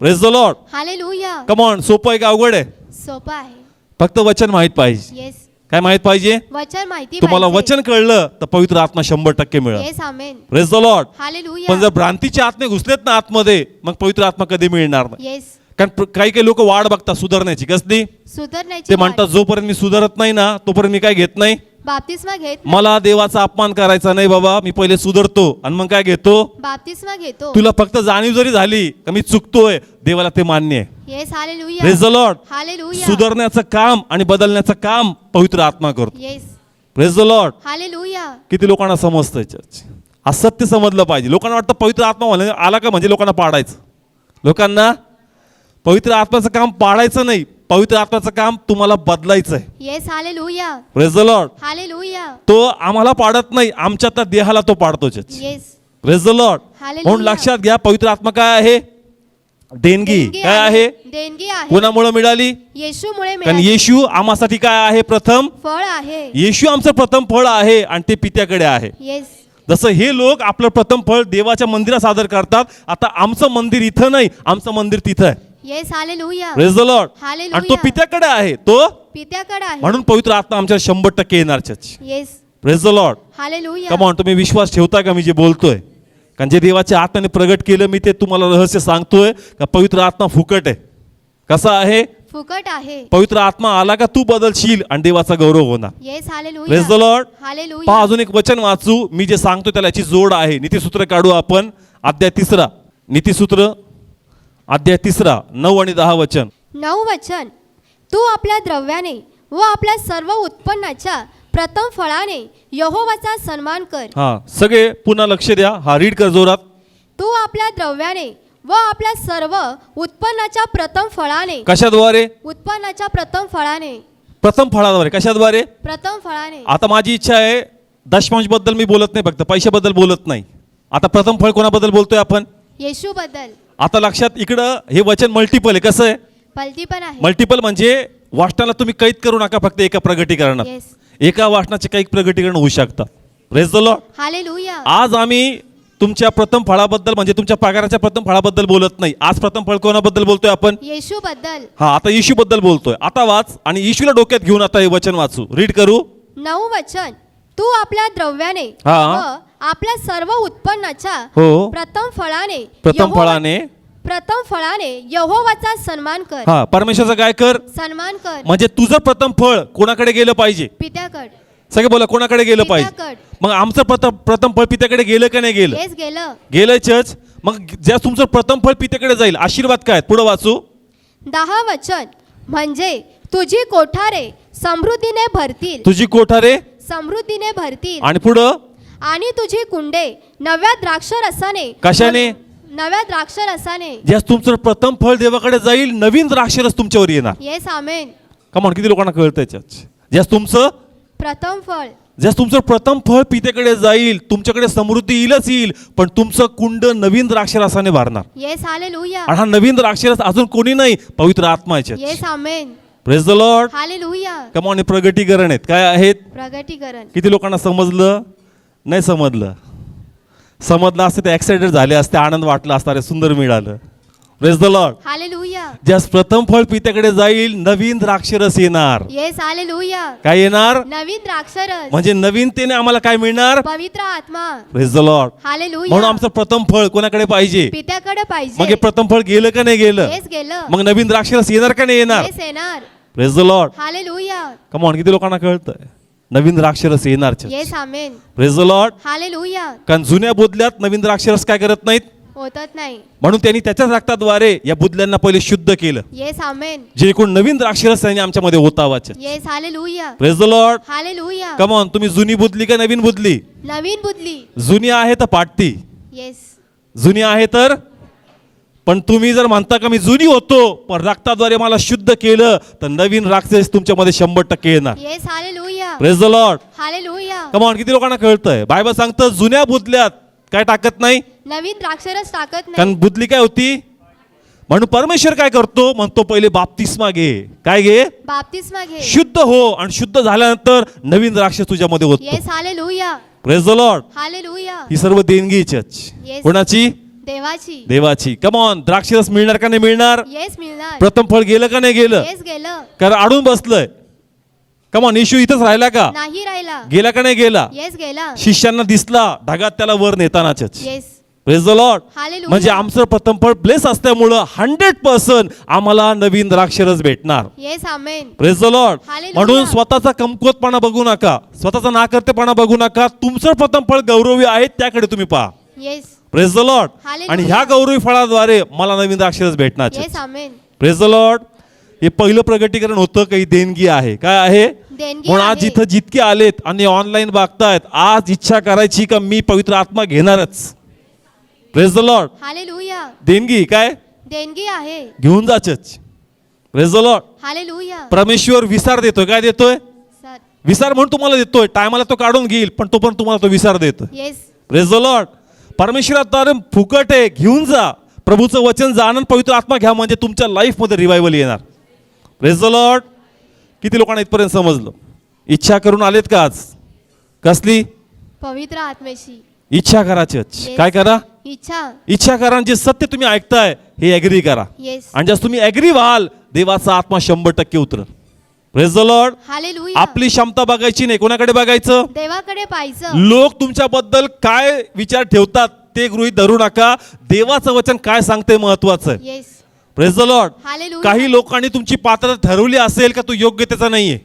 Praise the Lord. Hallelujah. Come on. सोपं आहे का अवघड आहे? सोपं आहे. फक्त वचन माहित पाहिजे. येस. काय माहित पाहिजे? वचन माहिती तुम्हाला पाहिजे. वचन कळलं तर पवित्र आत्मा 100% मिळेल. Yes. Amen. Praise the Lord. Hallelujah. पण जर भ्रांतीचे आत्मे घुसलेत ना आतमध्ये, मग पवित्र आत्मा कधी मिळणार नाही. येस. कारण काही लोक वाट बघतात सुधारण्याची. कसली? सुधारण्याची ते म्हणतात जोपर्यंत मी सुधारत नाही ना तोपर्यंत मी काय घेत नाही? बाप्तिस्मा घेत मला देवाचा अपमान करायचा नाही बाबा, मी पहिले सुधारतो आणि मग काय घेतो. बाप्तिस्मा घेतो. तुला फक्त जाणीव जरी झाली का मी चुकतोय, देवाला ते मान्य आहे. Yes hallelujah. Praise the Lord. Hallelujah. सुधारण्याचं काम आणि बदलण्याचं काम पवित्र आत्मा करतो. Yes praise the Lord. Hallelujah. किती लोकांना समजतंय चर्च, हा सत्य समजलं पाहिजे. लोकांना वाटतं पवित्र आत्मा आला का म्हणजे लोकांना पाडायचं. लोकांना पवित्र आत्म्याचं काम पाडायचं नाही, पवित्र आत्म्याचं काम तुम्हाला बदलायचं आहे. Yes hallelujah. Praise the Lord. Hallelujah. तो आम्हाला पाडत नाही, आमच्या त्या देहाला तो पाडतो church. Yes praise the Lord. Hallelujah. म्हणून लक्षात घ्या, पवित्र आत्मा काय आहे? देणगी. काय आहे? देणगी आहे. कोणामुळे मिळाली? येशूमुळे कारण मिळाली. येशू आम्हासाठी काय आहे? प्रथम फळ आहे. येशू आमचं प्रथम फळ आहे आणि ते पित्याकडे आहे. येस जसं हे लोक आपलं प्रथम फळ देवाच्या मंदिरात सादर करतात, आता आमचं मंदिर इथं नाही, आमचं मंदिर तिथं आहे. Yes hallelujah. Praise the Lord. Hallelujah. आणि तो पित्याकडे आहे, तो पित्याकडे आहे. म्हणून पवित्र आत्मा आमच्या 100% येणार church. Yes praise the Lord. Hallelujah. Come on, तुम्ही विश्वास ठेवता का मी जे बोलतोय? कारण जे देवाच्या आत्म्याने प्रगट केलं मी ते तुम्हाला रहस्य सांगतोय का पवित्र आत्मा फुकट आहे. कसा आहे? फुकट आहे. पवित्र आत्मा आला का तू बदलशील आणि देवाचा गौरव होणार. Yes hallelujah. Praise the Lord. Hallelujah. पहा, अजून एक वचन वाचू, मी जे सांगतो त्याला याची जोड आहे. नीतिसूत्र काढू आपण, अध्याय 3. नीतिसूत्र अध्याय 3, 9 आणि 10 वचन. 9 वचन. तू आपल्या द्रव्याने व आपल्या सर्व उत्पन्नाच्या प्रथम फळाने यहोवाचा सन्मान कर. हा, सगळे पुन्हा लक्ष द्या. हा, रीड कर जोरात. तू आपल्या द्रव्याने व आपल्या सर्व उत्पन्नाच्या प्रथम फळाने. कशाद्वारे? उत्पन्नाच्या प्रथम फळाने. प्रथम फळाद्वारे. कशाद्वारे? प्रथम फळाने. आता माझी इच्छा आहे, दशमांश बद्दल मी बोलत नाही, फक्त पैशाबद्दल बोलत नाही. आता प्रथम फळ कोणाबद्दल बोलतोय आपण? येशू बद्दल. आता लक्षात, इकडं हे वचन मल्टिपल आहे. कसं आहे? पलटी पण आहे. मल्टिपल म्हणजे वाचनाला तुम्ही कैद करू नका फक्त एका प्रगटीकरणात. येस एका वाचनाचे काही प्रगटीकरण होऊ शकतात. Praise the Lord. हालेलुया. आज आम्ही तुमच्या प्रथम फळाबद्दल म्हणजे तुमच्या पगाराच्या प्रथम फळाबद्दल बोलत नाही. आज प्रथम फळ कोणाबद्दल बोलतोय आपण? येशू बद्दल. हा, आता येशू बद्दल बोलतोय. आता वाच आणि येशूला डोक्यात घेऊन आता हे वचन वाचू. रीड करू. 9 वचन. तू आपल्या द्रव्याने हा. व आपल्या सर्व उत्पन्नाच्या हो. प्रथम फळाने. प्रथम फळाने. प्रथम फळाने यहोवाचा सन्मान कर. हा, परमेश्वराचा काय कर? सन्मान कर. म्हणजे तुझं प्रथम फळ कोणाकडे गेलं पाहिजे? पित्याकड. सगळे बोला, कोणाकडे गेलं पाहिजे? पित्याकड. मग आमचं प्रथम फळ पित्याकडे गेलं का नाही गेलं? येस गेलं. गेलंय चर्च. मग ज्या तुमचं प्रथम फळ पित्याकडे जाईल, आशीर्वाद काय? पुढे वाचू. 10 वचन. म्हणजे तुझी कोठारे समृद्धीने भरतील. तुझी कोठारे समृद्धीने भरतील. आणि पुढं आणि तुझी कुंडे नव्या द्राक्षरसाने. कशाने? नव्या द्राक्षरसाने. ज्या तुमचं प्रथम फळ देवाकडे जाईल, नवीन द्राक्षरस तुमच्यावर येणार. येस आमेन. कमॉन, किती लोकांना कळतंय चर्च? ज्या तुमचं प्रथम फळ. ज्या तुमचं प्रथम फळ पित्याकडे जाईल, तुमच्याकडे समृद्धी येईलच येईल, पण तुमचं कुंड नवीन द्राक्षरसाने भरणार. Yes hallelujah. आणि हा नवीन द्राक्षरस अजून कोणी नाही, पवित्र आत्मा आहे church. Yes amen. Praise the Lord. Hallelujah. Come on, हे प्रगटीकरण आहेत. काय आहेत? प्रगटीकरण. किती लोकांना समजलं? नाही समजलं. समजलं असतं ते एक्साइटेड झाले असते, आनंद वाटला असता, अरे सुंदर मिळालं. Praise the Lord. हालेलुया. ज्या प्रथम फळ पित्याकडे जाईल, नवीन द्राक्षरस येणार. Yes hallelujah. काय येणार? नवीन द्राक्षरस. म्हणजे नवीनतेने आम्हाला काय मिळणार? पवित्र आत्मा. Praise the Lord. हालेलुया. म्हणून आमचं प्रथम फळ कोणाकडे पाहिजे? पित्याकडे मग पाहिजे. हे प्रथम फळ गेलं का नाही गेलं? येस गेलं. मग नवीन द्राक्षरस येणार का नाही येणार? येस येणार. Praise the Lord. Hallelujah. Come on, किती लोकांना कळतंय? नवीन द्राक्षरस येणार. Yes amen. Praise the Lord. Hallelujah. कारण जुन्या बुदल्यात नवीन द्राक्षरस काय करत नाहीत, होतच नाही. म्हणून त्यांनी त्याच्याच रक्ताद्वारे या बुदल्यांना पहिले शुद्ध केलं, येस आमेन. जेणेकरून नवीन द्राक्षरस त्यांनी आमच्यामध्ये होतावाचे. Yes hallelujah. Praise the Lord. Hallelujah. Come on, तुम्ही जुनी बुदली का नवीन बुदली? नवीन बुदली. जुनी आहे तर पाटती. येस. जुनी आहे तर, पण तुम्ही जर म्हणता का मी जुनी होतो पण रक्ताद्वारे मला शुद्ध केलं, तर नवीन राक्षस तुमच्यामध्ये 100% येणार. Yes hallelujah. Praise the Lord. Hallelujah. Come on, किती लोकांना कळतंय? बायबल सांगतं जुन्या बुदल्यात काय टाकत नाही, नवीन द्राक्षरस टाकत नाही. कारण बुदली काय होती. म्हणून परमेश्वर काय करतो? म्हणतो पहिले बाप्तिस्मा घे. काय घे? बाप्तिस्मा घे. शुद्ध हो, आणि शुद्ध झाल्यानंतर नवीन द्राक्ष तुझ्यामध्ये होतो. Yes hallelujah. Praise the Lord. Hallelujah. ही सर्व देणगी चर्च. Yes. कोणाची? देवाची. देवाची. कमॉन, द्राक्षरस मिळणार का नाही मिळणार? येस मिळणार. प्रथम फळ गेलं का नाही गेलं? येस गेलं. कारण अडून बसलंय. कमॉन, येशू इथंच राहिला का? नाही राहिला. गेला का नाही गेला? येस गेला. शिष्यांना दिसला ढगात त्याला वर नेताना church. Yes. Praise the Lord. Hallelujah. म्हणजे आमचं प्रथम फळ ब्लेस असल्यामुळं 100% आम्हाला नवीन द्राक्षरस भेटणार. Yes amen. Praise the Lord. Hallelujah. म्हणून स्वतःचा कमकुवतपणा बघू नका, स्वतःचा नाकर्तेपणा बघू नका. तुमचं प्रथम फळ गौरवी आहे, त्याकडे तुम्ही पहा. Yes. Praise the Lord. Hallelujah. आणि ह्या गौरवी फळाद्वारे मला नवीन द्राक्षरस भेटणार. Yes amen. Praise the Lord. हे पहिलं प्रगटीकरण होतं, काही देणगी आहे. काय आहे? देणगी म्हणून आज आहे. जिथं जितके आलेत आणि ऑनलाईन बघतायत, आज इच्छा करायची का मी पवित्र आत्मा घेणारच. Praise the Lord. हालेलुया. देणगी काय? देणगी आहे. घेऊन जा church. Praise the Lord. Hallelujah. परमेश्वर विसार देतोय. काय देतोय? सर. विसार म्हणून तुम्हाला देतोय. टायमाला तो काढून घेईल, पण तो पण तुम्हाला तो विसार देतोय. येस. Praise the Lord. परमेश्वराद्वारे फुकट आहे, घेऊन जा. प्रभूचं वचन जाणून पवित्र आत्मा घ्या, म्हणजे तुमच्या लाईफमध्ये रिवायवल येणार. Praise the Lord. किती लोकांना इथपर्यंत समजलं? इच्छा करून आलेत का आज? कसली पवित्र आत्म्याची इच्छा करा चर्च. Yes. काय करा? इच्छा करा. जे सत्य तुम्ही ऐकताय हे ॲग्री करा. येस. आणि जर तुम्ही ॲग्री व्हाल, देवाचा आत्मा 100% उतरल. Praise the Lord. हालेलुया. आपली क्षमता बघायची नाही, कोणाकडे बघायचं? देवाकडे पाहायचं. लोक तुमच्याबद्दल काय विचार ठेवतात ते गृहीत धरू नका. देवाचं वचन काय सांगते महत्वाचं आहे. Yes. Praise the Lord. Hallelujah. काही लोकांनी तुमची पात्रता ठरवली असेल का तू योग्यतेचा नाहीये.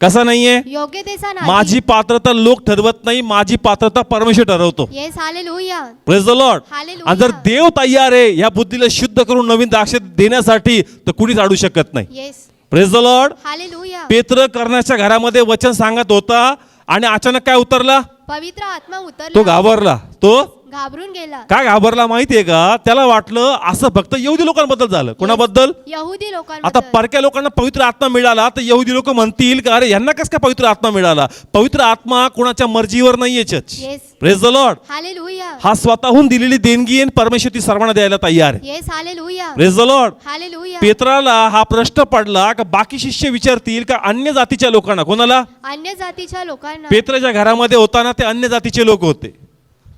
कसा नाहीये? योग्यतेचा नाही. माझी पात्रता लोक ठरवत नाही, माझी पात्रता परमेश्वर ठरवतो. Yes. Hallelujah. Praise the Lord. Hallelujah. आणि जर देव तयार आहे या बुद्धीला शुद्ध करून नवीन द्राक्ष देण्यासाठी, तर कुणीच अडू शकत नाही. Yes. Praise the Lord. Hallelujah. पेत्र करण्याच्या घरामध्ये वचन सांगत होता आणि अचानक काय उतरला? पवित्र आत्मा तो उतरला. घाबरला. तो घाबरून गेला. काय घाबरला माहितीये का? त्याला वाटलं असं फक्त यहुदी लोकांबद्दल झालं. कोणाबद्दल? यहुदी आता लोकांबद्दल. परक्या लोकांना पवित्र आत्मा मिळाला तर यहुदी लोक म्हणतील का अरे यांना कसं काय पवित्र आत्मा मिळाला? पवित्र आत्मा कोणाच्या मर्जीवर नाहीये church. Yes. Praise the Lord. Hallelujah. हा स्वतःहून दिलेली देणगी आहे, परमेश्वर ती सर्वांना द्यायला तयार आहे. Yes. Hallelujah. Praise the Lord. Hallelujah. पेत्राला हा प्रश्न पडला का बाकी शिष्य विचारतील का अन्य जातीच्या लोकांना? कोणाला? अन्य जातीच्या लोकांना. पेत्राच्या घरामध्ये होताना ते अन्य जातीचे लोक होते.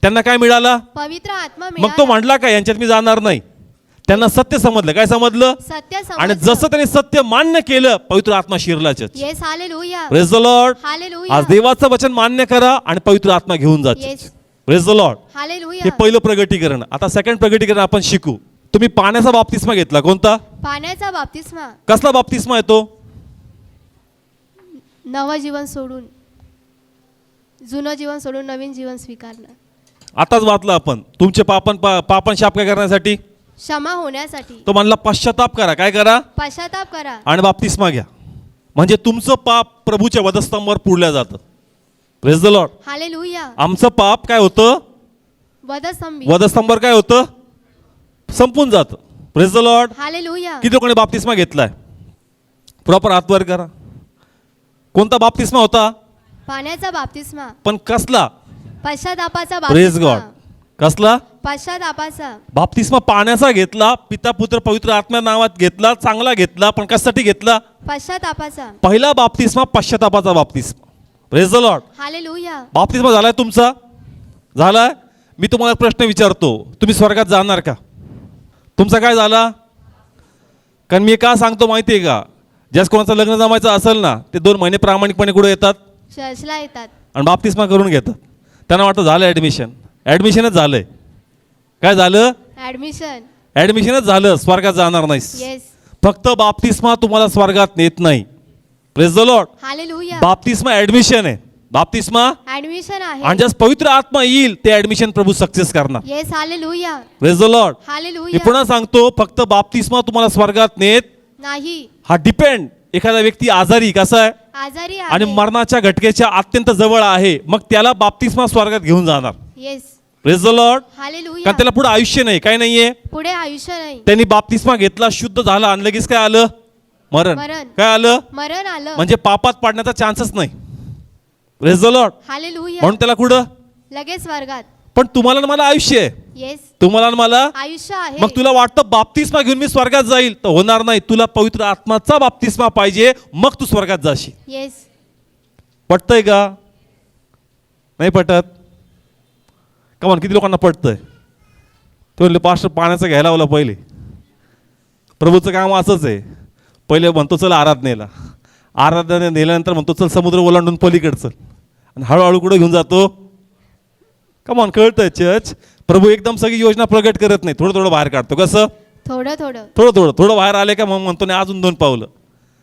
त्यांना काय मिळाला? पवित्र आत्मा मग तो मिळाला. म्हटला का यांच्यात मी जाणार नाही. त्यांना सत्य समजलं. काय समजलं? सत्य आणि समजलं. जसं त्यांनी सत्य मान्य केलं, पवित्र आत्मा शिरला church. Yes. Hallelujah. Praise the Lord. Hallelujah. आज देवाचं वचन मान्य करा आणि पवित्र आत्मा घेऊन जा church. Yes. Praise the Lord. Hallelujah. हे पहिलं प्रगटीकरण. आता सेकंड प्रगटीकरण आपण शिकू. तुम्ही पाण्याचा बाप्तिस्मा घेतला. कोणता? पाण्याचा बाप्तिस्मा. कसला बाप्तिस्मा येतो? नवं जीवन सोडून जुनं जीवन सोडून नवीन जीवन स्वीकारणं. आताच वाचलं आपण. तुमचे पापन शाप काय करण्यासाठी? क्षमा होण्यासाठी. तो म्हणला पश्चाताप करा. काय करा? पश्चाताप करा. आणि बाप्तिस्मा घ्या. म्हणजे तुमचं पाप प्रभूच्या वधस्तंभावर पुरल्या जातं. Praise the Lord. हालेलुया. आमचं पाप काय होतं? वधस्तंभी. वधस्तंभावर काय होतं? संपून जातं. Praise the Lord. हालेलुया. किती लोकांनी बाप्तिस्मा घेतलाय? प्रॉपर हातवर करा. कोणता बाप्तिस्मा होता? पाण्याचा बाप्तिस्मा. पण कसला? पश्चातापाचा प्रेज बाप्तिस्मा. गॉड. कसला? पश्चातापाचा. बाप्तिस्मा पाण्याचा घेतला. पिता पुत्र पवित्र आत्म्या नावात घेतला. चांगला घेतला. पण कशासाठी घेतला? पश्चातापाचा. पहिला बाप्तिस्मा पश्चातापाचा बाप्तिस्मा. Praise the Lord. हालेलुया. बाप्तिस्मा झालाय तुमचा? झालाय? मी तुम्हाला प्रश्न विचारतो, तुम्ही स्वर्गात जाणार का? तुमचा काय झाला? कारण मी का सांगतो माहिती आहे का? ज्यास कोणाचं लग्न जमायचं असेल ना, ते 2 महिने प्रामाणिकपणे कुठे येतात? चर्चला येतात. आणि बाप्तिस्मा करून घेतात. त्यांना वाटतं झालं ॲडमिशन. ॲडमिशनच झालंय. काय झालं? ऍडमिशन. ॲडमिशनच झालं. स्वर्गात जाणार नाहीस. येस. फक्त बाप्तिस्मा तुम्हाला स्वर्गात नेत नाही. Praise the Lord. हालेलुया. बाप्तिस्मा ॲडमिशन आहे. बाप्तिस्मा ऍडमिशन आणि आहे. ज्यास पवित्र आत्मा येईल ते ॲडमिशन प्रभू सक्सेस करणार. Yes. Hallelujah. Praise the Lord. Me hallelujah. पुन्हा सांगतो, फक्त बाप्तिस्मा तुम्हाला स्वर्गात नेत नाही. हा डिपेंड. एखादा व्यक्ती आजारी कसा आहे आजारी आणि आहे. मरणाच्या घटकेच्या अत्यंत जवळ आहे, मग त्याला बाप्तिस्मा स्वर्गात घेऊन जाणार. Yes. Praise the Lord. Hallelujah. कारण त्याला पुढे आयुष्य नाही, काय नाहीये. पुढे आयुष्य नाही. त्यांनी बाप्तिस्मा घेतला, शुद्ध झाला आणि लगेच काय आलं? मरण. मरण. काय आलं? मरण आलं. म्हणजे पापात पडण्याचा चान्सच नाही. Praise the Lord. हालेलुया. म्हणून त्याला कुठं? लगेच वर्गात. पण तुम्हाला आणि मला आयुष्य आहे. येस. तुम्हाला आणि मला. आयुष्य आहे. मग तुला वाटतं बाप्तिस्मा घेऊन मी स्वर्गात जाईल, तर होणार नाही. तुला पवित्र आत्माचा बाप्तिस्मा पाहिजे, मग तू स्वर्गात जाशील. येस. पटतंय का? नाही पटत? कमान किती लोकांना पटतंय? ते म्हणले पास्टर पाण्याचं घ्यायला लावलं पहिले. प्रभूचं काम असंच आहे. पहिले म्हणतो चल आराधनेला. आराधने नेल्यानंतर म्हणतो चल समुद्र ओलांडून पलीकडे चल. आणि हळूहळू कुठं घेऊन जातो? कमान कळतंय चर्च. प्रभू एकदम सगळी योजना प्रगट करत नाही, थोडं थोडं बाहेर काढतो. कसं? थोडं थोडं थोडं थोडं थोडं बाहेर आले का मग म्हणतो नाही अजून 2 पावलं,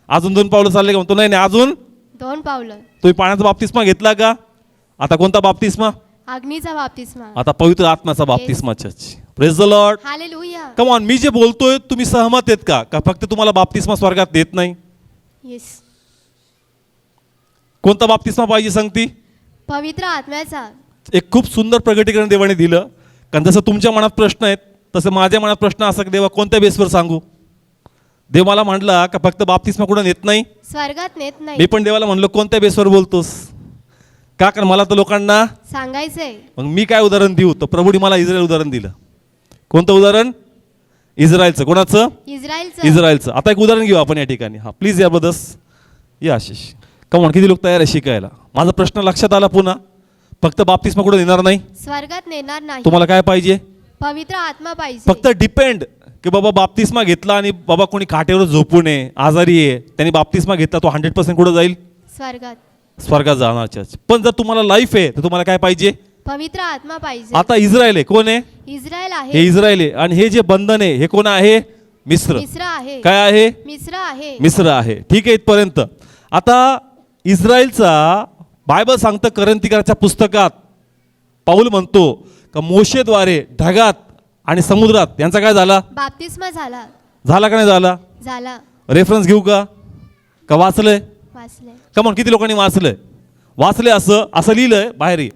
अजून 2 पावलं चालले का म्हणतो नाही नाही अजून 2 पावलं. तुम्ही पाण्याचा बाप्तिस्मा घेतला का? आता कोणता बाप्तिस्मा? अग्नीचा बाप्तिस्मा. आता पवित्र आत्म्याचा बाप्तिस्मा. Church praise the Lord. Hallelujah. Come on, मी जे बोलतोय तुम्ही सहमत आहेत का? का फक्त तुम्हाला बाप्तिस्मा स्वर्गात देत नाही? येस. कोणता बाप्तिस्मा पाहिजे सांगती? पवित्र आत्म्याचा. एक खूप सुंदर प्रगटीकरण देवाने दिलं. कारण जसं तुमच्या मनात प्रश्न आहेत तसं माझ्या मनात प्रश्न असा की देवा कोणत्या बेसवर सांगू? देव मला म्हटला का फक्त बाप्तिस्मा कुठं नेत नाही, स्वर्गात नेत मी नाही. पण देवाला म्हणलो कोणत्या बेसवर बोलतोस का? कारण मला तर लोकांना. सांगायचंय. मग मी काय उदाहरण देऊ? तर प्रभूने मला इस्रायल उदाहरण दिलं. कोणतं उदाहरण? इस्रायलचं. कोणाचं? इस्रायलचं. इस्रायलचं. आता एक उदाहरण घेऊ आपण या ठिकाणी. हा प्लीज या ब्रदर्स या. आशिष कमॉन, किती लोक तयार आहे शिकायला? माझा प्रश्न लक्षात आला पुन्हा. फक्त बाप्तिस्मा कुठं देणार नाही, स्वर्गात नेणार नाही. तुम्हाला काय पाहिजे? पवित्र आत्मा पाहिजे. फक्त डिपेंड की बाबा बाप्तिस्मा घेतला आणि बाबा कोणी खाटेवर झोपू नये, आजारी आहे, त्यांनी बाप्तिस्मा घेतला, तो 100% कुठं जाईल? स्वर्गात. स्वर्गात जाणार. चर्च. पण जर तुम्हाला लाईफ आहे तर तुम्हाला काय पाहिजे? पवित्र आत्मा पाहिजे. आता इस्रायल आहे, कोण आहे? इस्रायल हे आहे. इस्रायल आहे. आणि हे जे बंधन आहे हे कोण आहे? मिस्र. मिस्र आहे. काय आहे? मिस्र आहे. मिस्र आहे. ठीक आहे इथपर्यंत. आता इस्रायलचा बायबल सांगतं करंतिकाच्या पुस्तकात पाऊल म्हणतो का मोशेद्वारे ढगात आणि समुद्रात यांचा काय झाला? बाप्तिस्मा झाला. झाला का नाही झाला? झाला. रेफरन्स घेऊ का? का वाचलंय? वाचले. कमॉन, किती लोकांनी वाचलंय? वाचले. असं असं लिहिलंय बाहेर ये.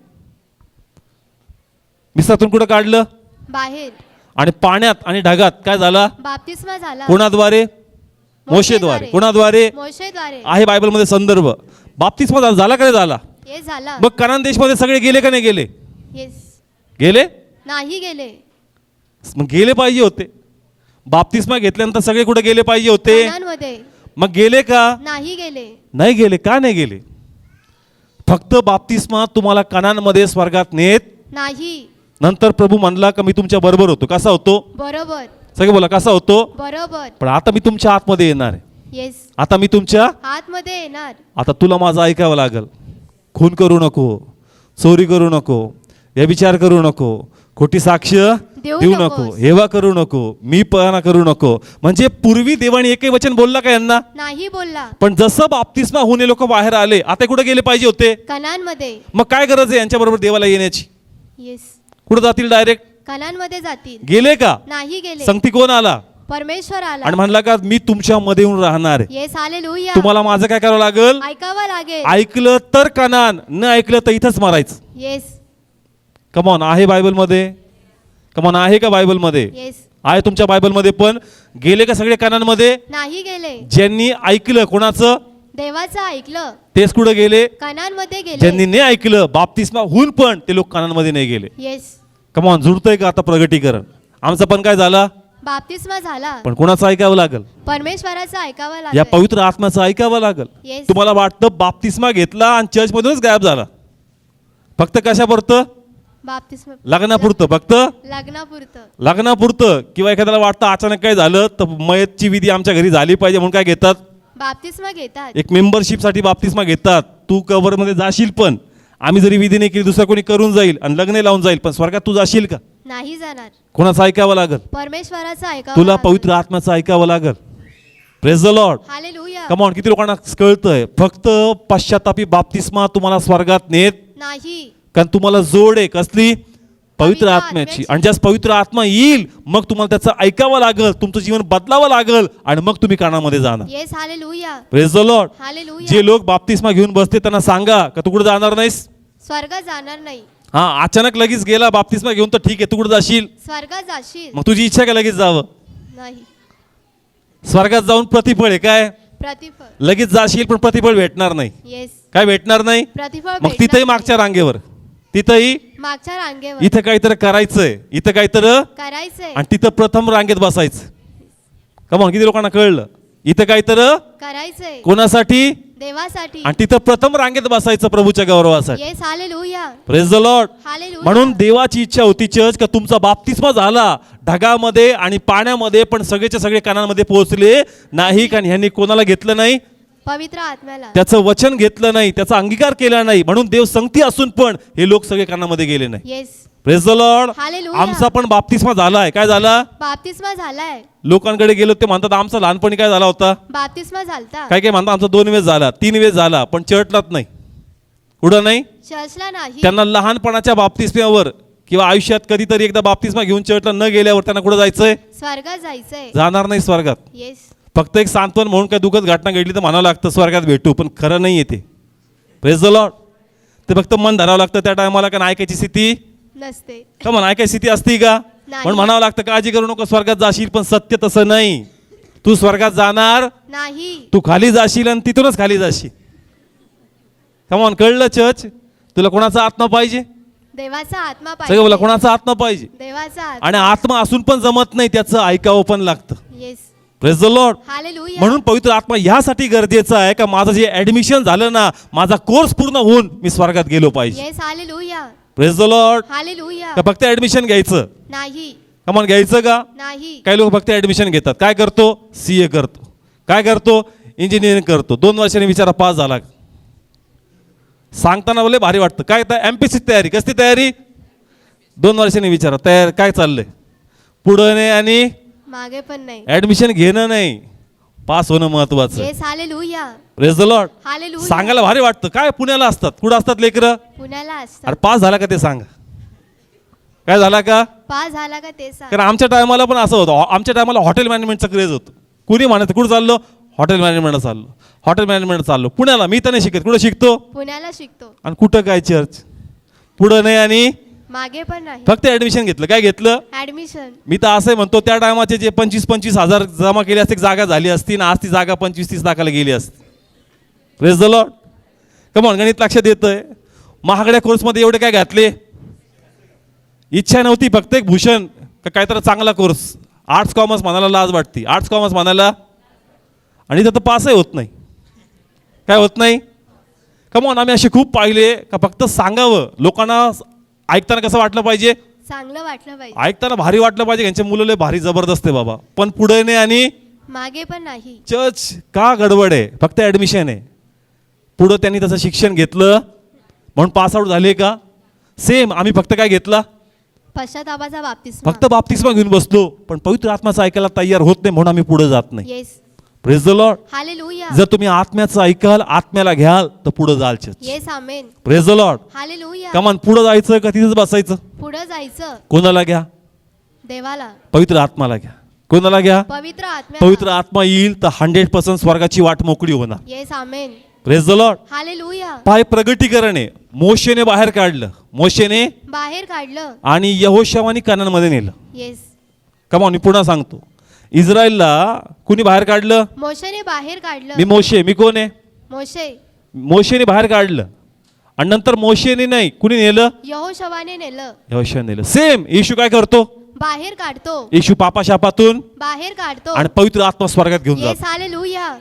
मिस्रातून कुठं काढलं? बाहेर. आणि पाण्यात आणि ढगात काय झाला? बाप्तिस्मा झाला. कोणाद्वारे? मोशेद्वारे. कोणाद्वारे? मोशेद्वारे. आहे बायबलमध्ये संदर्भ. बाप्तिस्मा झाला का नाही झाला? हे झाला. मग कनान देशमध्ये सगळे गेले का नाही गेले? येस. गेले. नाही गेले. मग गेले पाहिजे होते. बाप्तिस्मा घेतल्यानंतर सगळे कुठे गेले पाहिजे होते? कनानमध्ये. मग गेले का? नाही गेले. नाही गेले. का नाही गेले? फक्त बाप्तिस्मा तुम्हाला कनानमध्ये स्वर्गात नेत नाही. नंतर प्रभू म्हणला का मी तुमच्या बरोबर होतो. कसा होतो? बरोबर. सगळे बोला कसा होतो? बरोबर. पण आता मी तुमच्या आतमध्ये येणार आहे. येस. आता मी तुमच्या आतमध्ये येणार. आता तुला माझं ऐकावं लागल. खून करू नको, चोरी करू नको, व्यभिचार करू नको, खोटी साक्ष देऊ देऊ नको, नकोस. हेवा करू नको, मी पणा करू नको. म्हणजे पूर्वी देवाने एकही वचन बोलला का यांना? नाही बोलला. पण जसं बाप्तिस्मा होऊन हे लोक बाहेर आले, आता कुठे गेले पाहिजे होते? कनानमध्ये. मग काय गरज आहे यांच्या बरोबर देवाला येण्याची? येस. कुठं जातील? डायरेक्ट कनानमध्ये जातील. गेले का? नाही गेले. संगती कोण आला? परमेश्वर आला. आणि म्हणला का मी तुमच्या मध्ये येऊन राहणार आहे. येस. हालेलुया. तुम्हाला माझं काय करावं लागल? ऐकावं लागेल. ऐकलं तर कनान, न ऐकलं तर इथंच मारायचं. येस. कमॉन, आहे बायबलमध्ये? कमॉन, आहे का बायबलमध्ये? येस. आहे तुमच्या बायबलमध्ये. पण गेले का सगळे कनानमध्ये? नाही गेले. ज्यांनी ऐकलं कोणाचं? देवाचं ऐकलं तेच कुठं गेले? कनानमध्ये गेले. ज्यांनी नाही ऐकलं बाप्तिस्मा होऊन पण ते लोक कनानमध्ये नाही गेले. येस. कमॉन, जुळतंय का आता प्रगटीकरण? आमचं पण काय झाला? बाप्तिस्मा झाला. पण कोणाचं ऐकावं लागल? परमेश्वराचं ऐकावं या लागेल. पवित्र आत्म्याचं ऐकावं लागल. येस. तुम्हाला वाटतं बाप्तिस्मा घेतला आणि चर्चमधूनच गायब झाला. फक्त कशापुरतं? बाप्तिस्मा. लग्नापुरतं. फक्त लग्नापुरतं. लग्नापुरतं. किंवा एखाद्याला वाटतं अचानक काय झालं तर मयतची विधी आमच्या घरी झाली पाहिजे म्हणून काय घेतात? बाप्तिस्मा घेतात. एक मेंबरशिपसाठी बाप्तिस्मा घेतात. तू कबरमध्ये जाशील पण आम्ही जरी विधी नाही केली दुसरं कोणी करून जाईल आणि लग्न लावून जाईल, पण स्वर्गात तू जाशील का? नाही जाणार. कोणाचं ऐकावं लागल? परमेश्वराचं ऐकावं तुला लागेल. पवित्र आत्म्याचं ऐकावं लागल. Praise the Lord. Hallelujah. Come on, किती लोकांना कळतंय? फक्त पश्चातापी बाप्तिस्मा तुम्हाला स्वर्गात नेत नाही. कारण तुम्हाला जोड आहे कसली? पवित्र पवित्र आत्म्याची. आत्म्याची. आणि ज्यास पवित्र आत्मा येईल मग तुम्हाला त्याचं ऐकावं लागल, तुमचं जीवन बदलावं लागल आणि मग तुम्ही कानामध्ये जाणार. Yes. Hallelujah. Praise the Lord. Hallelujah. जे लोक बाप्तिस्मा घेऊन बसते त्यांना सांगा का तू कुठे जाणार नाहीस? स्वर्गात जाणार नाही. हा, अचानक लगेच गेला बाप्तिस्मा घेऊन तर ठीक आहे, तू कुठे जाशील? स्वर्गात जाशील. मग तुझी इच्छा का लगेच जावं? नाही. स्वर्गात जाऊन प्रतिफळ आहे काय? प्रतिफळ. लगेच जाशील पण प्रतिफळ भेटणार नाही. येस. काय भेटणार नाही? प्रतिफळ मग भेटणार तिथंही नाही. मागच्या रांगेवर, तिथंही मागच्या रांगेवर इथं काहीतरी करायचंय, इथं काहीतरी करायचंय. आणि तिथं प्रथम रांगेत बसायचं. कमॉन, किती लोकांना कळलं? इथं काहीतरी करायचंय. कोणासाठी? देवासाठी. आणि तिथं प्रथम रांगेत बसायचं प्रभूच्या गौरवासाठी. Yes. Hallelujah. Praise the Lord. Hallelujah. म्हणून देवाची इच्छा होती चर्च का तुमचा बाप्तिस्मा झाला ढगामध्ये आणि पाण्यामध्ये, पण सगळेच्या सगळे कानांमध्ये पोहोचले नाही. कारण ह्यांनी कोणाला घेतलं नाही? पवित्र आत्म्याला. त्याचं वचन घेतलं नाही, त्याचा अंगीकार केला नाही. म्हणून देव संगती असून पण हे लोक सगळे कानामध्ये गेले नाही. Yes. Praise the Lord. Hallelujah. आमचा पण बाप्तिस्मा झालाय. काय झाला? बाप्तिस्मा झालाय. लोकांकडे गेलो ते म्हणतात आमचा लहानपणी काय झाला होता? बाप्तिस्मा झालता. काय काय म्हणतात आमचा 2 वेळेस झाला, 3 वेळेस झाला, पण चर्चलाच नाही. कुठं नाही? चर्चला नाही. त्यांना लहानपणाच्या बाप्तिस्म्यावर किंवा आयुष्यात कधीतरी एकदा बाप्तिस्मा घेऊन चर्चला न गेल्यावर त्यांना कुठं जायचंय? स्वर्गात जायचंय. जाणार नाही स्वर्गात. येस. फक्त एक सांत्वन म्हणून काय दुःखद घटना घडली तर म्हणावं लागतं स्वर्गात भेटू, पण खरं नाही येते. Praise the Lord. ते फक्त मन धरावं लागतं त्या टायमाला, कारण ऐकायची स्थिती नसते. का म्हणून ऐकायची स्थिती असती का? नाही. पण म्हणावं लागतं काळजी करू नको स्वर्गात जाशील, पण सत्य तसं नाही. तू स्वर्गात जाणार नाही. तू खाली जाशील आणि तिथूनच खाली जाशील. कमॉन, कळलं चर्च? तुला कोणाचा आत्मा पाहिजे? देवाचा आत्मा सगळं बोला, पाहिजे. कोणाचा आत्मा पाहिजे? देवाचा आत्मा. आणि आत्मा असून पण जमत नाही, त्याचं ऐकावं पण लागतं. Yes. Praise the Lord. Hallelujah. म्हणून पवित्र आत्मा ह्यासाठी गरजेचं आहे का माझं जे ऍडमिशन झालं ना, माझा कोर्स पूर्ण होऊन मी स्वर्गात गेलो पाहिजे. Yes. Hallelujah. Praise the Lord. Hallelujah. का फक्त ऍडमिशन घ्यायचं? नाही. कमॉन, घ्यायचं का? नाही. काही लोक फक्त ऍडमिशन घेतात. काय करतो? CA करतो. काय करतो? इंजिनिअरिंग करतो. 2 वर्षांनी विचारा पास झाला का? सांगताना बोले भारी वाटतं. काय MPSC तयारी, कसली तयारी? 2 वर्षांनी विचारा तयार काय चाललंय? पुढं नाही आणि मागे पण नाही. ऍडमिशन घेणं नाही, पास होणं महत्वाचं. Yes. Hallelujah. Praise the Lord. Hallelujah. सांगायला भारी वाटतं. काय पुण्याला असतात, कुठं असतात लेकरं? पुण्याला असतात. अरे पास झाला का ते सांगा. काय झाला का? पास झाला का ते सांग. कारण आमच्या टायमाला पण असं होतं. आमच्या टायमाला हॉटेल मॅनेजमेंटचा क्रेज होतं. कुणी म्हणायचं कुठं चाललो? हॉटेल मॅनेजमेंट चाललो, हॉटेल मॅनेजमेंट चाललो. पुण्याला. मी तर नाही शिकत. कुठं शिकतो? पुण्याला शिकतो. आणि कुठं काय चर्च? पुढं नाही आणि मागे पण नाही. फक्त ऍडमिशन घेतलं. काय घेतलं? ऍडमिशन. मी तर असंही म्हणतो त्या टायमाचे जे 25-25 हजार जमा केले असते जागा झाली असती ना, आज ती जागा 25-30 लाखाला गेली असती. Praise the Lord. कमॉन, गणित लक्षात येतंय. महागड्या कोर्समध्ये एवढे काय घातले? इच्छा नव्हती, फक्त एक भूषण का काहीतरी चांगला कोर्स. आर्ट्स कॉमर्स म्हणायला लाज वाटते. आर्ट्स कॉमर्स म्हणायला, आणि इथं तर पासही होत नाही. काय होत नाही? कमॉन, आम्ही असे खूप पाहिले का फक्त सांगावं. लोकांना ऐकताना कसं वाटलं पाहिजे? चांगलं वाटलं पाहिजे. ऐकताना भारी वाटलं पाहिजे. यांचे मुलं लय भारी जबरदस्त आहे बाबा, पण पुढे नाही आणि मागे पण नाही. चर्च का गडबड आहे? फक्त ऍडमिशन आहे. पुढं त्यांनी तसं शिक्षण घेतलं म्हणून पास आउट झाले का? सेम आम्ही फक्त काय घेतला? पश्चातापाचा बाप्तिस्मा. फक्त बाप्तिस्मा घेऊन बसलो, पण पवित्र आत्म्याचं ऐकायला तयार होत नाही म्हणून आम्ही पुढे जात नाही. Yes. Praise the Lord. Hallelujah. जर तुम्ही आत्म्याचं ऐकाल, आत्म्याला घ्याल, तर पुढे जाल church. Yes. Amen. Praise the Lord. Hallelujah. कमान, पुढे जायचं का तिथेच बसायचं? पुढे जायचं. कोणाला घ्या? देवाला. पवित्र आत्माला घ्या. कोणाला घ्या? पवित्र आत्मा. पवित्र आत्मा येईल तर 100% स्वर्गाची वाट मोकळी होणार. Yes. Amen. Praise the Lord. Hallelujah. पाय प्रगटीकरण आहे. मोशेने बाहेर काढलं, मोशेने बाहेर काढलं. आणि यहोशवानी कनानमध्ये नेलं. येस. कमॉन, मी पुन्हा सांगतो. इस्रायलला कुणी बाहेर काढलं? मोशेने बाहेर काढलं. मी मोशे. मी कोण आहे? मोशे. मोशेने बाहेर काढलं आणि नंतर मोशेने नाही, कुणी नेलं? यहोशवाने नेलं. यहोशवाने नेलं. सेम येशू काय करतो? बाहेर काढतो. येशू पापाशापातून बाहेर काढतो. आणि पवित्र आत्मा स्वर्गात घेऊन येस. जातो. Hallelujah.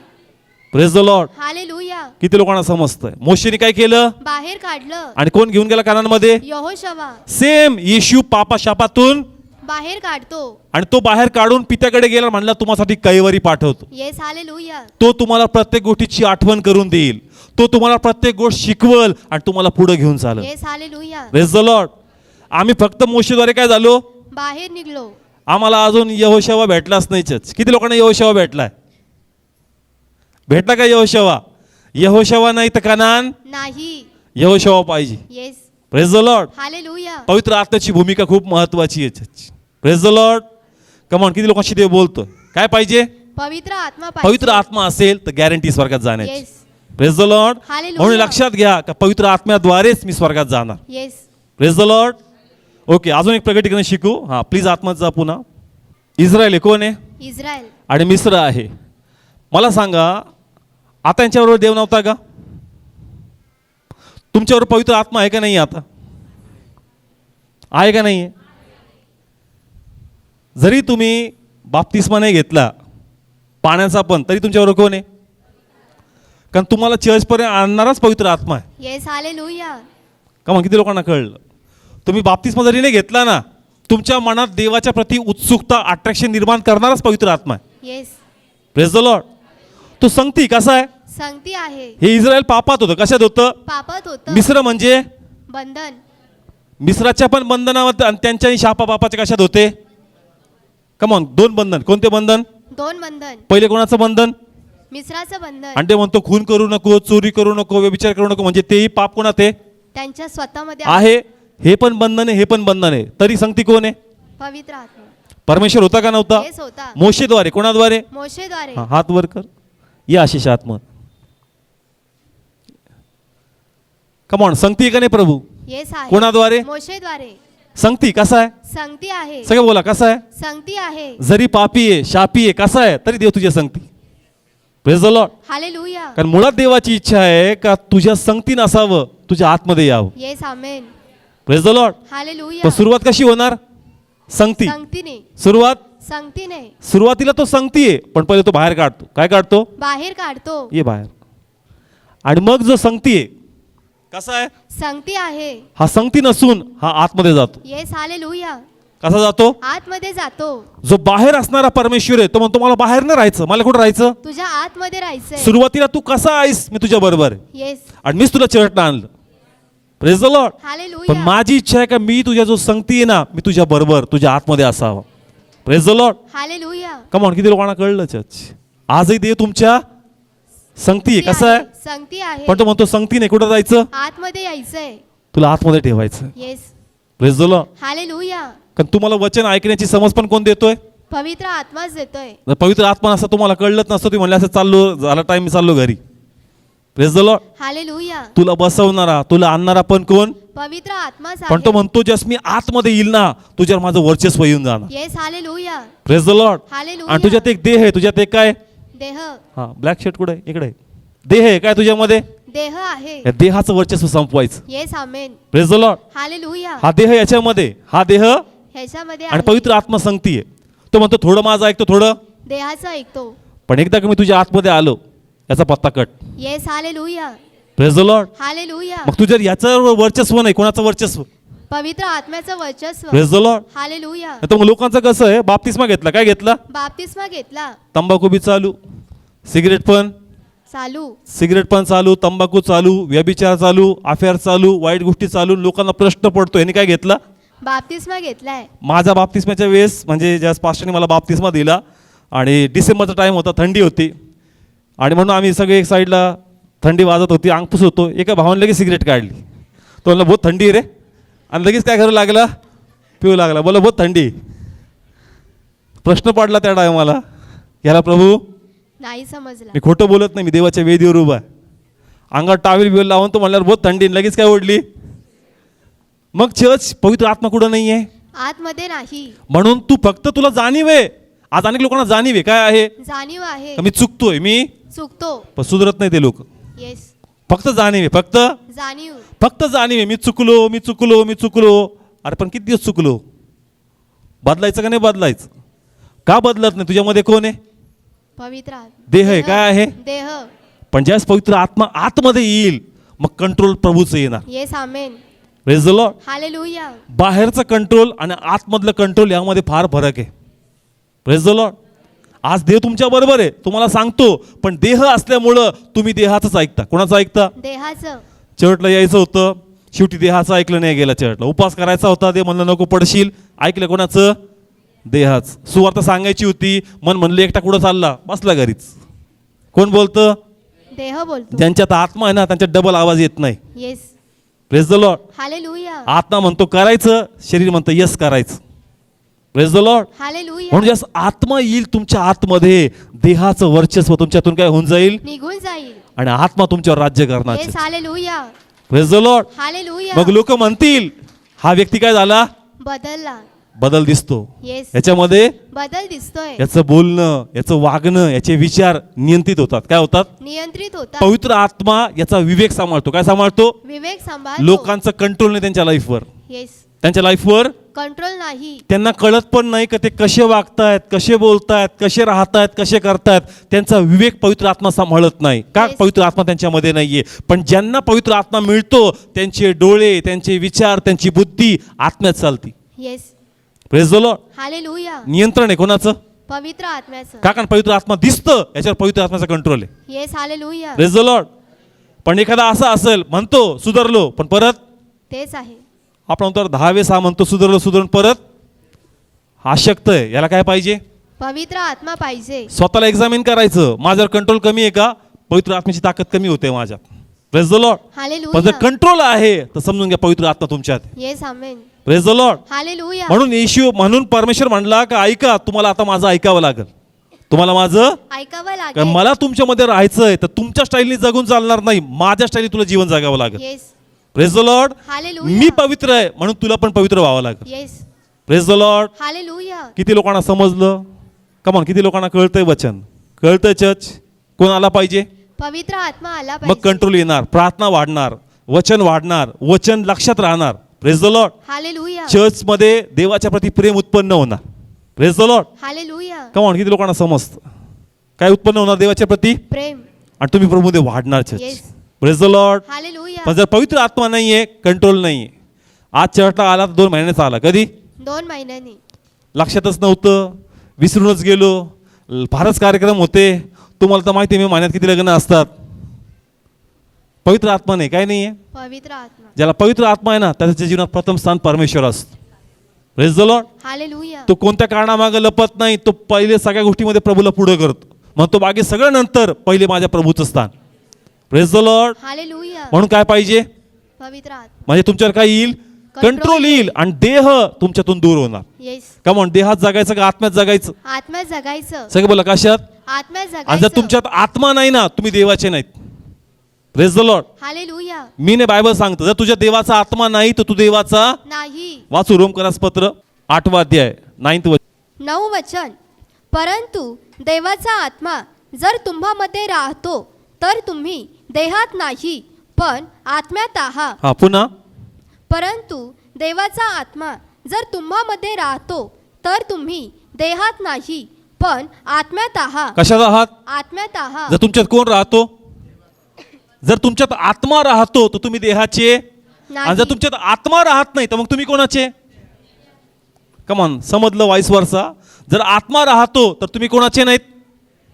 Praise the Lord. Hallelujah. किती लोकांना समजतंय? मोशेने काय केलं बाहेर काढलं. आणि कोण घेऊन गेला कानांमध्ये? यहोशवा. सेम येशू पापाशापातून बाहेर काढतो. आणि तो बाहेर काढून पित्याकडे गेला, म्हणला तुम्हासाठी कैवारी पाठवतो. येस. हालेलुया. तो तुम्हाला प्रत्येक गोष्टीची आठवण करून देईल. तो तुम्हाला प्रत्येक गोष्ट शिकवल आणि तुम्हाला पुढे घेऊन चालेल. Yes. Hallelujah. Praise the Lord. आम्ही फक्त मोशेद्वारे काय झालो? बाहेर निघलो. आम्हाला अजून यहोशवा भेटलाच नाही. चर्च किती लोकांना यहोशवा भेटलाय? भेटला का यहोशवा? यहोशवा नाही तर कनान. नाही. यहोशवा पाहिजे. Yes. Praise the Lord. Hallelujah. पवित्र आत्म्याची भूमिका खूप महत्वाची आहे church. Praise the Lord. Come on, किती लोकांशी ते बोलतो? काय पाहिजे? पवित्र आत्मा पाहिजे. पवित्र आत्मा असेल तर गॅरंटी स्वर्गात जाण्याची. Yes. Praise the Lord. Hallelujah. म्हणून लक्षात घ्या का पवित्र आत्म्याद्वारेच मी स्वर्गात जाणार. Yes. Praise the Lord. Okay, अजून एक प्रगटीकरण शिकू. हा, प्लीज आत्मात जा पुन्हा. इस्रायल आहे, कोण आहे? इस्रायल. आणि मिस्र आहे. मला सांगा, आता यांच्याबरोबर देव नव्हता का? तुमच्यावर पवित्र आत्मा आहे का नाही? आता आहे का नाही आहे? जरी तुम्ही बाप्तिस्मा नाही घेतला पाण्याचा पण, तरी तुमच्याबरोबर कोण आहे? कारण तुम्हाला चर्चपर्यंत आणणाराच पवित्र आत्मा आहे. येस. हालेलुया. का मग किती लोकांना कळलं? तुम्ही बाप्तिस्मा जरी नाही घेतला ना, तुमच्या मनात देवाच्या प्रती उत्सुकता, अट्रॅक्शन निर्माण करणाराच पवित्र आत्मा आहे. येस. Praise the Lord. तो संगती कसा आहे? संगती आहे. हे इस्रायल पापात होतं. कशात होतं? पापात होतं. मिस्र म्हणजे बंधन. मिस्राच्या पण बंधनावर आणि त्यांच्याही शापा बापाच्या कशात होते? कमॉन, 2 बंधन. कोणते बंधन? 2 बंधन. पहिले कोणाचं बंधन? मिस्राचं बंधन. आणि ते म्हणतो खून करू नको, चोरी करू नको, व्यभिचार करू नको, म्हणजे तेही पाप कोणात आहे? त्यांच्या स्वतःमध्ये आहे. हे पण बंधन आहे, हे पण बंधन आहे. तरी संगती कोण आहे? पवित्र आत्मा. परमेश्वर होता का नव्हता? येस होता. मोशेद्वारे. कोणाद्वारे? मोशेद्वारे. हा, हात वर कर. या आशिष आत्मा. कमॉन, संगती आहे का नाही प्रभू? येस आहे. कोणाद्वारे? मोशेद्वारे. संगती कसा आहे? संगती आहे. सगळं बोला, कसा आहे? संगती आहे. जरी पापी आहे, शापी आहे, कसा आहे, तरी देव तुझ्या संगती. Praise the Lord. हालेलुया. कारण मुळात देवाची इच्छा आहे का तुझ्या संगती नसावं, तुझ्या आतमध्ये यावं. Yes amen. Praise the Lord. Hallelujah. पण सुरुवात कशी होणार? संगती. संगतीने. सुरुवातीला तो संगती आहे, पण पहिले तो बाहेर काढतो. काय काढतो? बाहेर काढतो. ये बाहेर. आणि मग जो संगती आहे, कसा आहे? संगती आहे. हा संगती नसून हा आतमध्ये जातो. Yes hallelujah. कसा जातो? आतमध्ये जातो. जो बाहेर असणारा परमेश्वर आहे तो म्हणतो मला बाहेर नाही राहायचं, मला कुठं राहायचं? तुझ्या आतमध्ये राहायचंय. सुरुवातीला तू कसा आहेस, मी तुझ्या बरोबर आहे येस. आणि मीच तुला चर्चला आणलं. Praise the Lord. पण हालेलुया. माझी इच्छा आहे का मी तुझ्या जो संगती आहे ना, मी तुझ्या बरोबर तुझ्या आतमध्ये असावं. Praise the Lord. Hallelujah. Come on, किती लोकांना कळलं चर्च? आजही देव तुमच्या संगती आहे. कसं आहे? संगती आहे. पण तो म्हणतो संगती नाही, कुठं जायचं? आतमध्ये यायचंय. तुला आतमध्ये ठेवायचं. Yes. Praise the Lord. Hallelujah. कारण तुम्हाला वचन ऐकण्याची समज पण कोण देतोय? पवित्र आत्माच देतोय. जर पवित्र आत्मा असं तुम्हाला कळलंच नसतं, तुम्ही म्हणले असं चाललो, झाला टाइम, मी चाललो घरी. Praise the Lord. हालेलुया. तुला बसवणारा, तुला आणणारा पण कोण? पवित्र आत्माच पण तो आहे. म्हणतो जस मी आतमध्ये येईल ना, तुझ्यावर माझं वर्चस्व येऊन जाणार. Yes hallelujah. Praise the Lord. Hallelujah. आणि तुझ्यात एक देह आहे, तुझ्यात एक काय? देह. हा, ब्लॅक शर्ट कुठे आहे? इकडे आहे. देह आहे काय तुझ्यामध्ये? देह आहे. या देहाचं वर्चस्व संपवायचं. Yes amen. Praise the Lord. Hallelujah. हा देह याच्यामध्ये, हा देह ह्याच्यामध्ये आणि आहे. पवित्र आत्मा संगती आहे. तो म्हणतो थोडं माझं ऐकतो, थोडं. देहाचं ऐकतो. पण एकदा का मी तुझ्या आतमध्ये आलो, याचा पत्ता cut. Yes hallelujah. Praise the Lord. Hallelujah. मग तुझ्या याचं वर्चस्व नाही, कोणाचं वर्चस्व? पवित्र आत्म्याचं वर्चस्व. Praise the Lord. हालेलुया. आता मग लोकांचं कसं आहे, बाप्तिस्मा घेतला, काय घेतला? बाप्तिस्मा घेतला. तंबाखू बी चालू, सिगरेट पण चालू, तंबाखू चालू, व्यभिचार चालू, अफेअर चालू, वाईट गोष्टी चालू. लोकांना प्रश्न पडतो यांनी काय घेतला? बाप्तिस्मा घेतलाय. माझा बाप्तिस्माच्या वेळेस म्हणजे ज्या पास्टरने मला बाप्तिस्मा दिला आणि डिसेंबरचा टाईम होता, थंडी होती आणि म्हणून आम्ही सगळे एक साईडला, थंडी वाजत होती, अंग पुस होतो. एका भावाने लगेच सिगरेट काढली. तो म्हणला बहुत थंडी आहे रे, आणि लगेच काय करू लागला? पिऊ लागला. बोला बहुत थंडी. प्रश्न पडला त्या टायमाला, याला प्रभू नाही समजला. मी खोटं बोलत नाही, मी देवाच्या वेदीवर उभा आहे. अंगात टावेल बिवेल लावून तो म्हणल्यावर बहुत थंडी, लगेच काय ओढली? मग चर्च, पवित्र आत्मा कुठं नाही आहे? आतमध्ये नाही. म्हणून तू फक्त तुला जाणीव आहे. आज अनेक लोकांना जाणीव आहे, काय आहे? जाणीव आहे. का मी चुकतोय, मी चुकतो. पण सुधरत नाही ते लोक. येस. फक्त जाणीव आहे, फक्त जाणीव आहे. मी चुकलो. अरे पण किती दिवस चुकलो? बदलायचं का नाही बदलायचं? का बदलत नाही? तुझ्यामध्ये कोण आहे? पवित्र आत्मा. देह आहे. काय आहे? देह. पण ज्यावेळेस पवित्र आत्मा आतमध्ये येईल, मग कंट्रोल प्रभूचं येणार. Yes amen. Praise the Lord. Hallelujah. बाहेरचा कंट्रोल आणि आतमधलं कंट्रोल यामध्ये फार फरक आहे. Praise the Lord. आज देह तुमच्या बरोबर आहे, तुम्हाला सांगतो, पण देह असल्यामुळं तुम्ही देहाचंच ऐकता. कोणाचं ऐकता? देहाचं. चर्चला यायचं होतं, शेवटी देहाचं ऐकलं नाही गेला. चर्चला उपास करायचा होता, ते म्हणलं नको पडशील, ऐकलं कोणाचं? देहाच. सुवार्ता सांगायची होती, मन म्हणलं एकटा कुठं चालला, बसला घरीच. कोण बोलतं? देह बोलतो. ज्यांच्यात आत्मा आहे ना, त्यांच्यात डबल आवाज येत नाही. Yes. Praise the Lord. Hallelujah. आत्मा म्हणतो करायचं, शरीर म्हणतं यस करायचं. Praise the Lord. हालेलुया. म्हणून जसं आत्मा येईल तुमच्या आतमध्ये, देहाचं वर्चस्व तुमच्यातून काय होऊन जाईल? निघून जाईल. आणि आत्मा तुमच्यावर राज्य करणार. Yes hallelujah. Praise the Lord. Hallelujah. मग लोक म्हणतील हा व्यक्ती काय झाला? बदलला. बदल दिसतो येस. याच्यामध्ये. बदल दिसतोय. याचं बोलणं, याचं वागणं, याचे विचार नियंत्रित होतात. काय होतात? नियंत्रित होतात. पवित्र आत्मा याचा विवेक सांभाळतो. काय सांभाळतो? विवेक सांभाळतो. लोकांचं कंट्रोल नाही त्यांच्या लाईफवर. येस. त्यांच्या लाईफवर कंट्रोल नाही. त्यांना कळत पण नाही का ते कसे वागतायत, कसे बोलतायत, कसे राहतायत, कसे करतायत. त्यांचा विवेक पवित्र आत्मा सांभाळत नाही. का? Yes. पवित्र आत्मा त्यांच्यामध्ये नाहीये. पण ज्यांना पवित्र आत्मा मिळतो, त्यांचे डोळे, त्यांचे विचार, त्यांची बुद्धी आत्म्यात चालती. Yes. Praise the Lord. Hallelujah. नियंत्रण आहे कोणाचं? पवित्र आत्म्याचं. का? कारण पवित्र आत्मा दिसतं, याच्यावर पवित्र आत्म्याचा कंट्रोल आहे. Yes. Hallelujah. Praise the Lord. पण एखादा असा असेल, म्हणतो सुधारलो, पण परत तेच आहे. आपण तर 10 म्हणतो सुधरून परत आशक्त आहे. याला काय पाहिजे? पवित्र आत्मा पाहिजे. स्वतःला एक्झामिन करायचं, माझ्यावर कंट्रोल कमी आहे का, पवित्र आत्म्याची ताकद कमी होते माझ्यात. Praise the Lord. पण जर हालेलुया. कंट्रोल आहे तर समजून घ्या पवित्र आत्मा तुमच्यात. Yes amen. Praise the Lord. Hallelujah. म्हणून परमेश्वर म्हणला का ऐका, तुम्हाला आता माझं ऐकावं लागेल, तुम्हाला माझं ऐकावं कारण लागेल. मला तुमच्यामध्ये राहायचंय, तर तुमच्या स्टाईलनी जगून चालणार नाही, माझ्या स्टाईलनी तुला जीवन जगावं लागेल. Yes. Praise the Lord. Hallelujah. मी पवित्र आहे म्हणून तुला पण पवित्र व्हावं लागेल. Yes. Praise the Lord. Hallelujah. किती लोकांना समजलं? कमॉन, किती लोकांना कळतंय वचन? कळतंय चर्च? कोण आला पाहिजे? पवित्र आत्मा आला मग पाहिजे. कंट्रोल येणार, प्रार्थना वाढणार, वचन वाढणार, वचन लक्षात राहणार. Praise the Lord. हालेलुया. चर्चमध्ये देवाच्या प्रती प्रेम उत्पन्न होणार. Praise the Lord. Hallelujah. Come on, किती लोकांना समजतं? काय उत्पन्न होणार देवाच्या प्रती? प्रेम. आणि तुम्ही प्रभूमध्ये वाढणार church. Yes. Praise the Lord. Hallelujah. पण जर पवित्र आत्मा नाहीये, कंट्रोल नाहीये, आज चर्चला आला तर 2 महिन्याचा आला, कधी 2 महिन्यांनी लक्षातच नव्हतं, विसरूनच गेलो, फारच कार्यक्रम होते. तुम्हाला तर माहिती आहे, मी महिन्यात किती लग्न असतात. पवित्र आत्मा नाही, काय नाहीये. पवित्र आत्मा. ज्याला पवित्र आत्मा आहे ना, त्याच्या जीवनात प्रथम स्थान परमेश्वर असतो. Praise the Lord. हालेलुया. तो कोणत्या कारणामागे लपत नाही, तो पहिले सगळ्या गोष्टीमध्ये प्रभूला पुढे करतो. मग तो बाकी सगळं नंतर, पहिले माझ्या प्रभूचं स्थान. Praise the Lord. हालेलुया. म्हणून काय पाहिजे? पवित्र आत्मा. म्हणजे तुमच्यावर काय येईल? कंट्रोल येईल आणि देह तुमच्यातून दूर होणार. येस. का म्हणून देहात जगायचं का आत्म्यात जगायचं? आत्म्यात जगायचं. सगळं बोला कशात? आत्म्यात आणि जर जगायचं. तुमच्यात आत्मा नाही ना, तुम्ही देवाचे नाहीत. Praise the Lord. हालेलुया. मी ने बायबल सांगतो, जर तुझ्या देवाचा आत्मा नाही तर तू देवाचा. नाही. वाचू रोमकरास पत्र 8 अध्याय 9 वचन. 9 वचन. परंतु देवाचा आत्मा जर तुम्हामध्ये राहतो तर तुम्ही देहात नाही पण आत्म्यात आहात. हा पुन्हा. परंतु देवाचा आत्मा जर तुम्हामध्ये राहतो तर तुम्ही देहात नाही पण आत्म्यात आहात. कशात आहात? आत्म्यात आहात. जर तुमच्यात कोण राहतो? जर तुमच्यात आत्मा राहतो तर तुम्ही देहाचे, आणि जर तुमच्यात आत्मा राहत नाही तर मग तुम्ही कोणाचे? कमॉन, समजलं? वाईस वर्सा. जर आत्मा राहतो तर तुम्ही कोणाचे नाहीत,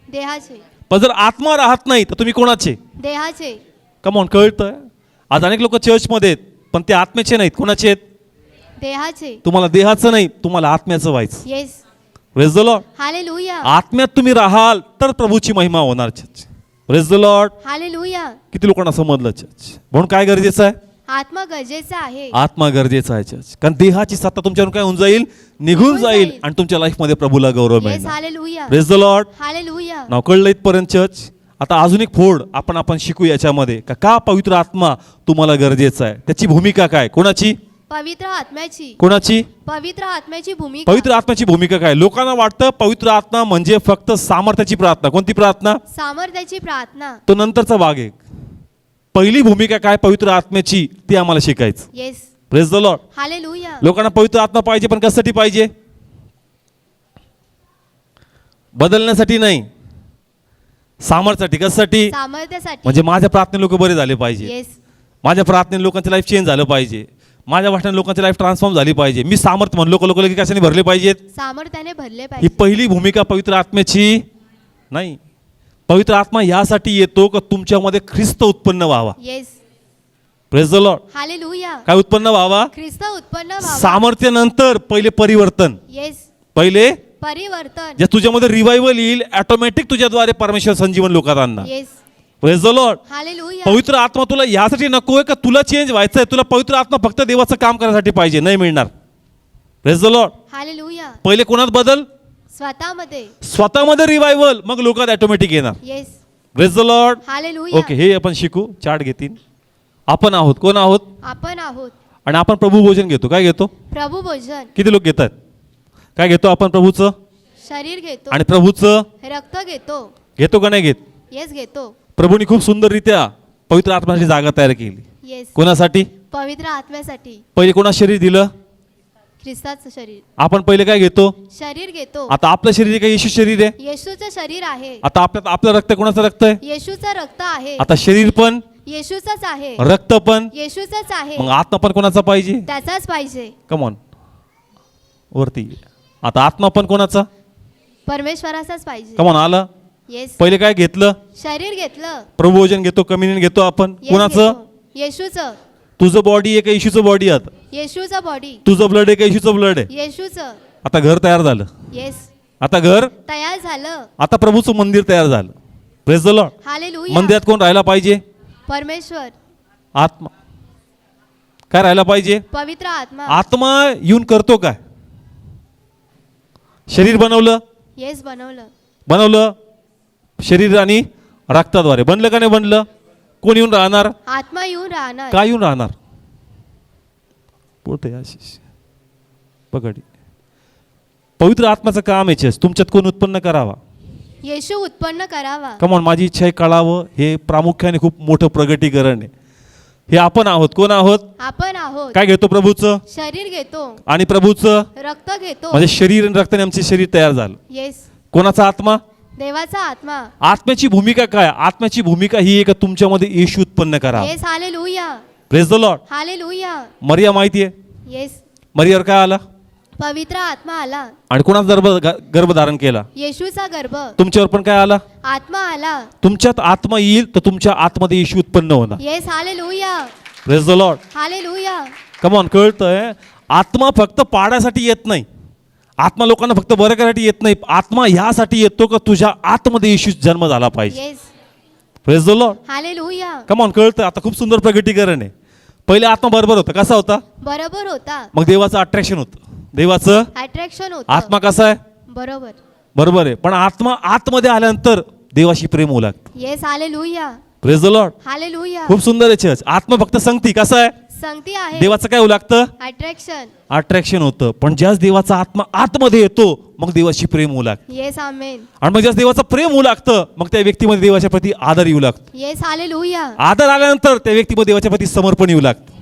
देहाचे. पण जर आत्मा राहत नाही तर तुम्ही कोणाचे? देहाचे. कमॉन, कळतंय? आज अनेक लोक चर्चमध्ये आहेत पण ते आत्म्याचे नाहीत. कोणाचे आहेत? देहाचे. तुम्हाला देहाचं नाही, तुम्हाला आत्म्याचं व्हायचं. Yes. Praise the Lord. Hallelujah. आत्म्यात तुम्ही राहाल तर प्रभूची महिमा होणार church. Praise the Lord. Hallelujah. किती लोकांना समजलं चर्च? म्हणून काय गरजेचं आहे? आत्मा गरजेचा आहे. आत्मा गरजेचा आहे चर्च. कारण देहाची सत्ता तुमच्यावर काय होऊन जाईल? निघून जाईल आणि तुमच्या लाईफमध्ये प्रभूला गौरव येस. मिळणार. Hallelujah. Praise the Lord. Hallelujah. नाव कळलं इथपर्यंत चर्च? आता अजून एक फोड आपण शिकू याच्यामध्ये का पवित्र आत्मा तुम्हाला गरजेचा आहे, त्याची भूमिका काय, कोणाची? पवित्र आत्म्याची. कोणाची? पवित्र आत्म्याची भूमिका. पवित्र आत्म्याची भूमिका काय? लोकांना वाटतं पवित्र आत्मा म्हणजे फक्त सामर्थ्याची प्रार्थना. कोणती प्रार्थना? सामर्थ्याची प्रार्थना. तो नंतरचा भाग आहे. पहिली भूमिका काय पवित्र आत्म्याची, ती आम्हाला शिकायचं. Yes. Praise the Lord. Hallelujah. लोकांना पवित्र आत्मा पाहिजे, पण कशासाठी पाहिजे? बदलण्यासाठी नाही, सामर्थ्यासाठी. कशासाठी? सामर्थ्यासाठी. म्हणजे माझ्या प्रार्थने लोक बरे झाले पाहिजे, येस. माझ्या प्रार्थनेने लोकांची लाईफ चेंज झालं पाहिजे, माझ्या वाटण्याने लोकांची लाईफ ट्रान्सफॉर्म झाली पाहिजे. मी सामर्थ्य म्हणून लोक लगेच कशाने भरले पाहिजेत? सामर्थ्याने भरले ही पाहिजे. पहिली भूमिका पवित्र आत्म्याची नाही. पवित्र आत्मा यासाठी येतो का तुमच्यामध्ये ख्रिस्त उत्पन्न व्हावा. Yes. Praise the Lord. Hallelujah. काय उत्पन्न व्हावा? ख्रिस्त उत्पन्न व्हावा. सामर्थ्य नंतर पहिले परिवर्तन. येस. पहिले परिवर्तन. जे तुझ्यामध्ये रिवायवल येईल, ऑटोमॅटिक तुझ्याद्वारे परमेश्वर संजीवन लोकात आणणार. Yes. Praise the Lord. Hallelujah. पवित्र आत्मा तुला यासाठी नकोय का तुला चेंज व्हायचंय? तुला पवित्र आत्मा फक्त देवाचं काम करण्यासाठी पाहिजे, नाही मिळणार. Praise the Lord. हालेलुया. पहिले कोणात बदल? स्वतःमध्ये. स्वतःमध्ये रिवायवल, मग लोकात ऑटोमॅटिक येणार. Yes. Praise the Lord. Hallelujah. Okay, हे आपण शिकू. चार्ट घेतील. आपण आहोत, कोण आहोत? आपण आहोत. आणि आपण प्रभू भोजन घेतो. काय घेतो? प्रभू भोजन. किती लोक घेतात? काय घेतो आपण? प्रभूचं शरीर घेतो. आणि प्रभूचं रक्त घेतो. घेतो का नाही घेत? येस घेतो. प्रभूने खूप सुंदररित्या पवित्र आत्म्यासाठी जागा तयार केली. येस. कोणासाठी? पवित्र आत्म्यासाठी. पहिले कोणा शरीर दिलं? ख्रिस्ताचं शरीर. आपण पहिले काय घेतो? शरीर घेतो. आता आपलं शरीर आहे का येशू शरीर आहे? येशूचं शरीर आहे. आता आपलं रक्त कोणाचं रक्त आहे? येशूचं रक्त आहे. आता शरीर पण, येशूचंच आहे. रक्त पण, येशूचंच आहे. मग आत्मा पण कोणाचा पाहिजे? त्याचाच पाहिजे. कमॉन वरती. आता आत्मा पण कोणाचा? परमेश्वराचाच पाहिजे. कमॉन आलं. येस. पहिले काय घेतलं? शरीर घेतलं. प्रभू भोजन घेतो, कम्युनियन घेतो आपण. येस कोणाचं? घेतो. येशूचं. तुझं बॉडी आहे का येशूचं बॉडी आहे आता? येशूचं बॉडी, तुझं ब्लड आहे का येशूचं ब्लड आहे? येशूचं. आता घर तयार झालं, येस, आता घर, तयार झालं. आता प्रभूचं मंदिर तयार झालं. Praise the Lord. हालेलुया. मंदिरात कोण राहायला पाहिजे? परमेश्वर, आत्मा. काय राहायला पाहिजे? पवित्र आत्मा. आत्मा येऊन करतो काय? शरीर बनवलं, येस, बनवलं शरीर आणि रक्ताद्वारे बनलं का नाही बनलं? कोण येऊन राहणार? आत्मा येऊन राहणार. काय येऊन राहणार? पोट आहे आशिष पकडी. पवित्र आत्माचं काम याचे तुमच्यात कोण उत्पन्न करावा. येशू उत्पन्न करावा. कमॉन, माझी इच्छा आहे कळावं. हे प्रामुख्याने खूप मोठं प्रगटीकरण आहे. हे आपण आहोत. कोण आहोत? आपण आहोत. काय घेतो? प्रभूचं शरीर घेतो, आणि प्रभूचं रक्त घेतो. म्हणजे शरीर आणि रक्ताने आमचे शरीर तयार झालं. येस, कोणाचा आत्मा? देवाचा आत्मा. आत्म्याची भूमिका काय? आत्म्याची भूमिका ही आहे का तुमच्यामध्ये येशू उत्पन्न करा. Yes, hallelujah. Praise the Lord. Hallelujah. मरिया माहिती आहे? येस, मरियावर काय आला? पवित्र आत्मा आला. आणि कोणाचा गर्भ धारण केला? येशूचा गर्भ. तुमच्यावर पण काय आला? आत्मा आला. तुमच्यात आत्मा येईल तर तुमच्या आतमध्ये येशू उत्पन्न होणार. Yes, hallelujah. Praise the Lord. Hallelujah. Come on, कळतंय? आत्मा फक्त पाडायसाठी येत नाही. आत्मा लोकांना फक्त बरं करायसाठी येत नाही. आत्मा ह्यासाठी येतो का तुझ्या आतमध्ये येशू जन्म झाला पाहिजे. Yes, praise the Lord. Hallelujah. Come on, कळतं? आता खूप सुंदर प्रगटीकरण आहे. पहिले आत्मा बरोबर होता. कसा होता? बरोबर होता. मग देवाचं अट्रॅक्शन होतं. देवाचं अट्रॅक्शन होतं. आत्मा कसा आहे? बरोबर. बरोबर आहे. पण आत्मा आतमध्ये आल्यानंतर देवाशी प्रेम होऊ लागतं. Yes, hallelujah. Praise the Lord. Hallelujah. खूप सुंदर आहे चर्च. आत्मा फक्त संगती. कसं आहे? संगती आहे. देवाचं काय होऊ लागतं? अट्रॅक्शन. अट्रॅक्शन होतं. पण ज्याच देवाचा आत्मा आतमध्ये येतो मग देवाशी प्रेम होऊ लागतं. येस, आमेन. आणि मग ज्याच देवाचं प्रेम होऊ लागतं मग त्या व्यक्तीमध्ये देवाच्या प्रती आदर येऊ लागतो. Yes, hallelujah. आदर आल्यानंतर त्या व्यक्तीमध्ये देवाच्या प्रती समर्पण येऊ लागतं.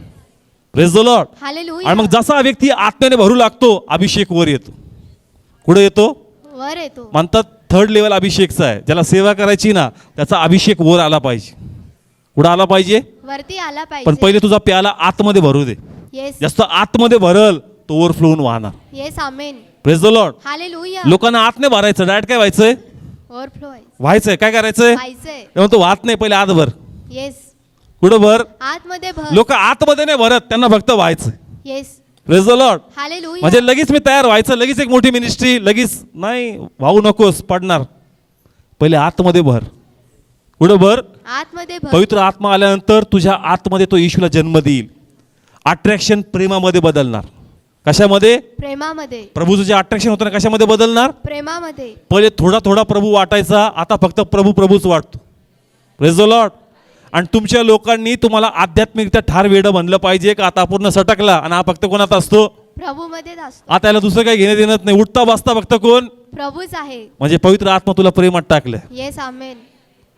Praise the Lord. हालेलुया. आणि मग जसा हा व्यक्ती आत्म्याने भरू लागतो अभिषेक वर येतो. कुठे येतो? वर येतो. म्हणतात थर्ड लेवल अभिषेकचा आहे. ज्याला सेवा करायची ना त्याचा अभिषेक वर आला पाहिजे. कुठं आला पाहिजे? वरती आला पण पाहिजे. पहिले तुझा प्याला आतमध्ये भरू दे. येस, जास्त आतमध्ये भरल तो ओव्हरफ्लो होऊन वाहणार. Yes, amen. Praise the Lord. Hallelujah. लोकांना आतने भरायचं. डायरेक्ट काय व्हायचंय? ओव्हरफ्लो व्हायचंय. काय करायचंय? व्हायचंय. तेव्हा तो वाहत नाही. पहिले आत भर. येस, कुठं भर? आतमध्ये भर. लोक आतमध्ये नाही भरत, त्यांना फक्त व्हायचं. Yes, praise the Lord. Hallelujah. म्हणजे लगेच मी तयार व्हायचं, लगेच एक मोठी मिनिस्ट्री, लगेच नाही. वाहू नकोस, पडणार. पहिले आतमध्ये भर. कुठं भर? आतमध्ये भर. पवित्र आत्मा आल्यानंतर तुझ्या आतमध्ये तो येशूला जन्म देईल. अट्रॅक्शन प्रेमामध्ये बदलणार. कशामध्ये? प्रेमामध्ये. प्रभूचं जे अट्रॅक्शन होतं ना कशामध्ये बदलणार? प्रेमामध्ये. पहिले थोडा थोडा प्रभू वाटायचा, आता फक्त प्रभूच वाटतो. Praise the Lord. आणि तुमच्या लोकांनी तुम्हाला आध्यात्मिकता ठार वेडं बनलं पाहिजे का आता पूर्ण सटकला आणि हा फक्त कोणात असतो? प्रभूमध्येच असतो. आता याला दुसरं काही घेणं देणं नाही. उठता बसता फक्त कोण? प्रभूच आहे. म्हणजे पवित्र आत्मा तुला प्रेमात टाकलं. Yes, amen.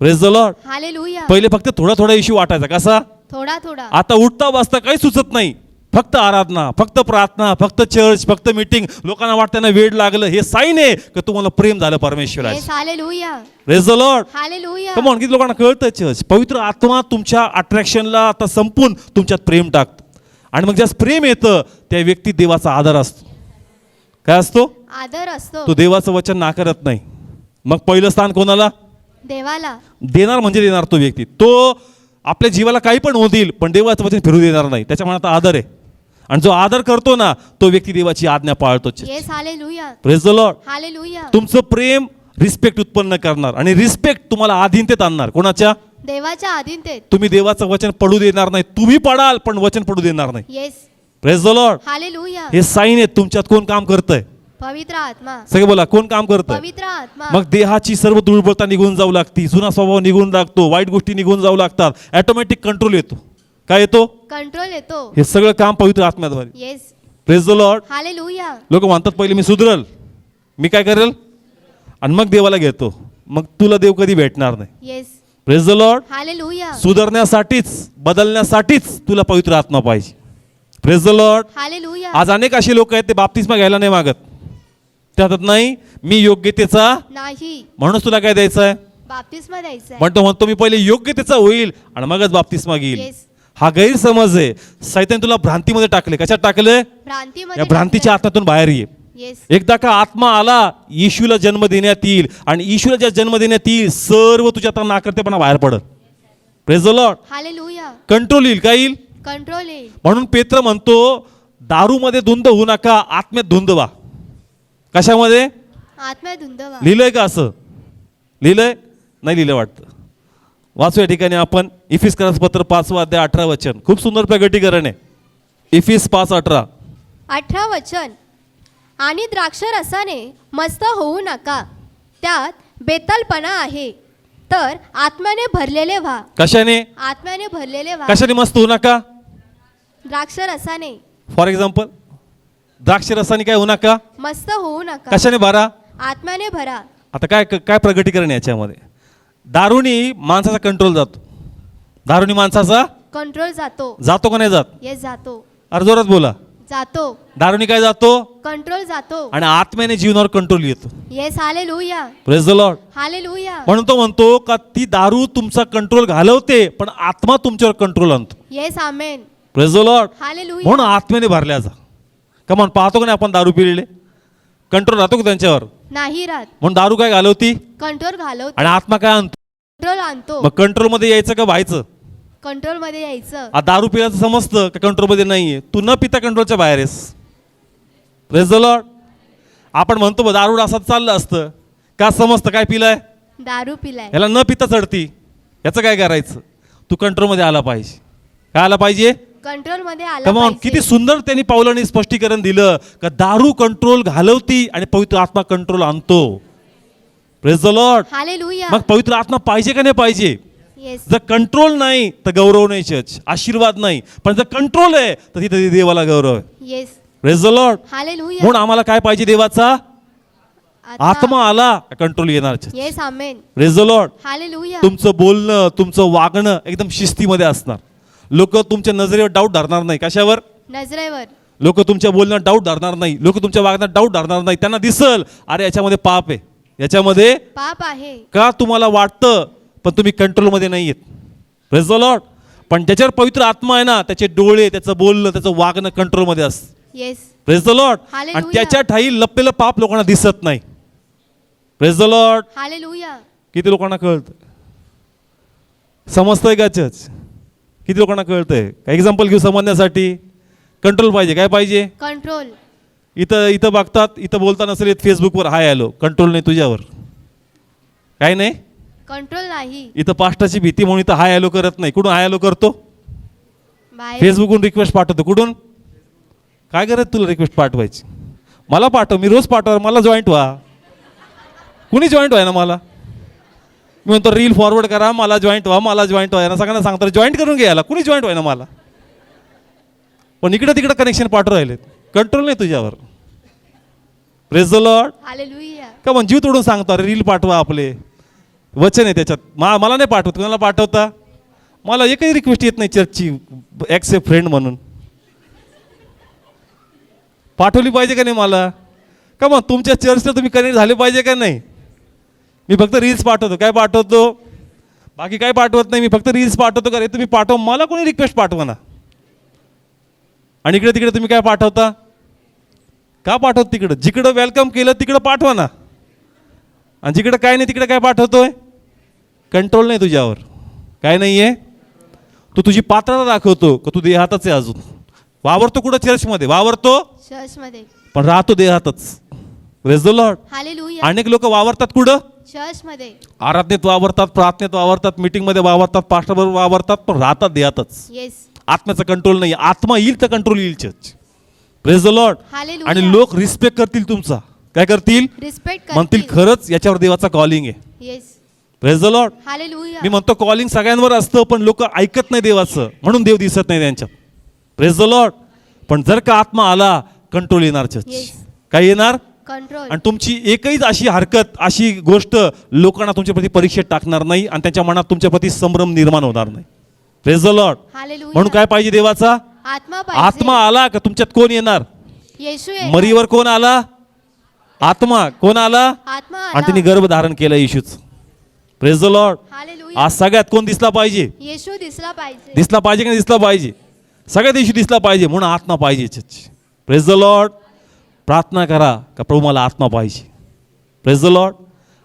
Praise the Lord. Hallelujah. पहिले फक्त थोडा थोडा इश्यू वाटायचा. कसा? थोडा थोडा. आता उठता बसता काही सुचत नाही. फक्त आराधना, फक्त प्रार्थना, फक्त चर्च, फक्त मीटिंग. लोकांना वाटतं त्यांना वेळ लागलं. हे साईन आहे की तुम्हाला प्रेम झालं परमेश्वराचं. Yes, hallelujah. Praise the Lord. Hallelujah. Come on, किती लोकांना कळतं चर्च. पवित्र आत्मा तुमच्या अट्रॅक्शनला आता संपून तुमच्यात प्रेम टाकतो. आणि मग ज्यास प्रेम येतं त्या व्यक्तीत देवाचा आदर असतो. काय असतो? आदर असतो. तो देवाचं वचन नाकारत नाही. मग पहिलं स्थान कोणाला? देवाला. देणार म्हणजे देणार तो व्यक्ती. तो आपल्या जीवाला काही पण होऊ देईल पण देवाचं वचन फिरू देणार नाही. त्याच्या मनात आदर आहे. आणि जो आदर करतो ना तो व्यक्ती देवाची आज्ञा पाळतो. Yes, hallelujah. Praise the Lord. Hallelujah. तुमचं प्रेम रिस्पेक्ट उत्पन्न करणार आणि रिस्पेक्ट तुम्हाला आधीनतेत आणणार. कोणाच्या? देवाच्या अधीनतेत. तुम्ही देवाचं वचन पडू देणार नाही. तुम्ही पडाल पण वचन पडू देणार नाही. Yes, praise the Lord. Hallelujah. हे साईन आहेत तुमच्यात. कोण काम करतंय? पवित्र आत्मा. सगळे बोला, कोण काम करतंय? पवित्र आत्मा. मग देहाची सर्व दुर्बलता निघून जाऊ लागती. जुना स्वभाव निघून लागतो. वाईट गोष्टी निघून जाऊ लागतात. ऑटोमॅटिक कंट्रोल येतो. काय येतो? कंट्रोल येतो. हे सगळं काम पवित्र आत्म्याद्वारे. Yes, praise the Lord. Hallelujah. लोक म्हणतात पहिले मी सुधरल, मी काय करेल आणि मग देवाला घेतो. मग तुला देव कधी भेटणार नाही. Yes, praise the Lord. Hallelujah. सुधारण्यासाठीच, बदलण्यासाठीच तुला पवित्र आत्मा पाहिजे. Praise the Lord. हालेलुया. आज अनेक असे लोक आहेत ते बाप्तिस्मा घ्यायला नाही मागत. ते म्हणतात नाही मी योग्यतेचा नाही. म्हणूनच तुला काय द्यायचं आहे? बाप्तिस्मा द्यायचा. म्हणतो मी पहिले योग्यतेचा होईल आणि मगच बाप्तिस्मा घेईल. येस, हा गैरसमज आहे. सैतान तुला भ्रांतीमध्ये टाकले. कशात टाकले? भ्रांतीमध्ये. या भ्रांतीच्या आत्म्यातून बाहेर ये. येस, एकदा का आत्मा आला येशूला जन्म देण्यात येईल आणि येशूला ज्या जन्म देण्यात येईल सर्व तुझ्या आता नाकर्तेपणा बाहेर पडत. Praise the Lord. Hallelujah. Control येईल. काय येईल? कंट्रोल येईल. म्हणून पेत्र म्हणतो दारूमध्ये धुंद होऊ नका, आत्म्यात धुंद व्हा. कशामध्ये आत्म्यात धुंदवा. लिहिलंय का असं? लिहिलंय? नाही लिहिलं वाटतं. वाचू या ठिकाणी आपण इफिसकरास पत्र 5 अध्याय 18 वचन. खूप सुंदर प्रगटीकरण आहे. इफिस 5:18. 18 वचन. आणि द्राक्षरसाने मस्त होऊ नका, त्यात बेतालपणा आहे, तर आत्म्याने भरलेले व्हा. कशाने? आत्म्याने भरलेले व्हा. कशाने मस्त होऊ नका? द्राक्षरसाने फॉर एक्झाम्पल द्राक्ष रसाने काय होऊ नका? मस्त होऊ नका. कशाने भरा? आत्म्याने भरा. आता काय काय प्रगटीकरण आहे याच्यामध्ये? दारूनी माणसाचा कंट्रोल जातो. दारूनी माणसाचा कंट्रोल जातो. जातो का नाही जात? येस जातो. अरे जोरात बोला. जातो. दारूनी काय जातो? कंट्रोल जातो. आणि आत्म्याने जीवनावर कंट्रोल येतो. Yes hallelujah. Praise the Lord. Hallelujah. म्हणून तो म्हणतो का ती दारू तुमचा कंट्रोल घालवते, पण आत्मा तुमच्यावर कंट्रोल आणतो. Yes amen. Praise the Lord. Hallelujah. म्हणून आत्म्याने भरल्या जा. कमान पाहतो का नाही आपण दारू पिलेले? कंट्रोल राहतो का त्यांच्यावर? नाही राहत. म्हणून दारू काय घालवती कंट्रोल घालवतो. आणि आत्मा काय आणतो? कंट्रोल आणतो. मग कंट्रोलमध्ये यायचं का व्हायचं? कंट्रोल मध्ये यायचं. दारू पिल्याचं समजतं का कंट्रोलमध्ये नाहीये? तू न पिता कंट्रोलच्या बाहेर आहेस. Praise the Lord. आपण म्हणतो बा दारू असं चाललं असतं का? समजतं काय पिलाय? दारू पिलाय. याला न पिता चढती. याचं काय करायचं? तू कंट्रोलमध्ये आला पाहिजे. काय आला पाहिजे? कंट्रोल मध्ये आला कमॉन. पाहिजे. किती सुंदर त्यांनी पावलांनी स्पष्टीकरण दिलं का दारू कंट्रोल घालवती आणि पवित्र आत्मा कंट्रोल आणतो. Praise the Lord. हालेलुया. मग पवित्र आत्मा पाहिजे का नाही पाहिजे? येस. जर कंट्रोल नाही तर गौरव नाही, चर्च आशीर्वाद नाही. पण जर कंट्रोल आहे तर तिथे देवाला गौरव आहे. Yes. Praise the Lord. Hallelujah. म्हणून आम्हाला काय पाहिजे? देवाचा आत्मा आला कंट्रोल येणार. Yes amen. Praise the Lord. Hallelujah. तुमचं बोलणं, तुमचं वागणं एकदम शिस्तीमध्ये असणार. लोक तुमच्या नजरेवर डाऊट धरणार नाही. कशावर? नजरेवर. लोक तुमच्या बोलण्यात डाऊट धरणार नाही. लोक तुमच्या वागण्यात डाऊट धरणार नाही. त्यांना दिसल अरे याच्यामध्ये पाप आहे, याच्यामध्ये पाप आहे. का तुम्हाला वाटतं, पण तुम्ही कंट्रोलमध्ये नाही आहेत. Praise the Lord. पण ज्याच्यावर पवित्र आत्मा आहे ना, त्याचे डोळे, त्याचं बोलणं, त्याचं वागणं कंट्रोलमध्ये असतं. Yes. Praise the Lord. Hallelujah. आणि त्याच्या ठाई लपलेलं पाप लोकांना दिसत नाही. Praise the Lord. हालेलुया. किती लोकांना कळतं? समजतंय का चर्च? किती लोकांना कळतंय? काय एक्झाम्पल घेऊ समजण्यासाठी? कंट्रोल पाहिजे. काय पाहिजे? कंट्रोल. इथं बघतात, इथं बोलता नसेल फेसबुकवर हाय आलो. कंट्रोल नाही तुझ्यावर. काय नाही? कंट्रोल नाही. इथं पास्टाची भीती म्हणून इथं हाय हॅलो करत नाही. कुठून हाय हॅलो करतो? बाहेर. फेसबुकवरून रिक्वेस्ट पाठवतो. कुठून? काय करत तुला रिक्वेस्ट पाठवायची? मला पाठव, मी रोज पाठवा, मला जॉईंट व्हा. कुणी जॉईंट व्हाय ना मला? मी म्हणतो रील फॉरवर्ड करा, मला जॉईंट व्हा, मला जॉईंट व्हा. ना सगळ्यांना सांगतो जॉईंट करून घ्यायला. कुणी जॉईंट व्हाय ना मला? पण इकडे तिकडे कनेक्शन पाठवून राहिलेत. कंट्रोल नाही तुझ्यावर. Praise the Lord. हालेलुया. का मग जीव तोडून सांगतो अरे रील पाठवा, आपले वचन आहे त्याच्यात. मला नाही पाठवत. कोणाला पाठवता? मला एकही रिक्वेस्ट येत नाही चर्चची ॲक्सेप्ट फ्रेंड म्हणून. पाठवली पाहिजे का नाही मला? का मग तुमच्या चर्चला तुम्ही कनेक्ट झाले पाहिजे का नाही? मी फक्त रील्स पाठवतो. काय पाठवतो? बाकी काय पाठवत नाही. मी फक्त रील्स पाठवतो. का रे तुम्ही पाठवा, मला कोणी रिक्वेस्ट पाठवा ना. आणि इकडे तिकडे तुम्ही काय पाठवता? का पाठवत? तिकडं जिकडं वेलकम केलं तिकडं पाठवा ना. आणि जिकडं काय नाही तिकडे काय पाठवतोय? कंट्रोल नाही तुझ्यावर. काय नाही आहे? तू तुझी पात्रता दाखवतो का तू देहातच आहे अजून. वावरतो कुठं? चर्चमध्ये वावरतो, चर्च मध्ये. पण राहतो देहातच. Praise the Lord. हालेलुया. अनेक लोक वावरतात कुठं? चर्च मध्ये. आराधनेत वावरतात, प्रार्थनेत वावरतात, मीटिंगमध्ये वावरतात, पास्टरबरोबर वावरतात, पण राहतात देहातच. येस. आत्म्याचा कंट्रोल नाही. आत्मा येईल तर कंट्रोल येईल church. Praise the Lord. Hallelujah. आणि लोक रिस्पेक्ट करतील तुमचा. काय करतील? रिस्पेक्ट म्हणतील करतील. खरंच याच्यावर देवाचा कॉलिंग आहे. Yes. Praise the Lord. Hallelujah. मी म्हणतो कॉलिंग सगळ्यांवर असतं, पण लोक ऐकत नाही देवाचं, म्हणून देव दिसत नाही त्यांच्यात. Praise the Lord. पण जर का आत्मा आला कंट्रोल येणार चर्च. Yes. काय येणार? कंट्रोल. आणि तुमची एकही अशी हरकत, अशी गोष्ट लोकांना तुमच्या प्रती परीक्षेत टाकणार नाही आणि त्यांच्या मनात तुमच्या प्रती संभ्रम निर्माण होणार नाही. Praise the Lord. हालेलुया. म्हणून काय पाहिजे देवाचा? आत्मा पाहिजे. आत्मा आला का तुमच्यात कोण येणार? येशू आहे. मरीवर कोण आला? आत्मा. कोण आला? आत्मा आणि आला. त्यांनी गर्भ धारण केलं येशूच. Praise the Lord. हालेलुया. आज सगळ्यात कोण दिसला पाहिजे? येशू दिसला पाहिजे. दिसला पाहिजे की नाही दिसला पाहिजे? सगळ्या दिवशी दिसला पाहिजे. म्हणून आत्मा पाहिजे. Praise the Lord. प्रार्थना करा का प्रभू मला आत्मा पाहिजे. Praise the Lord.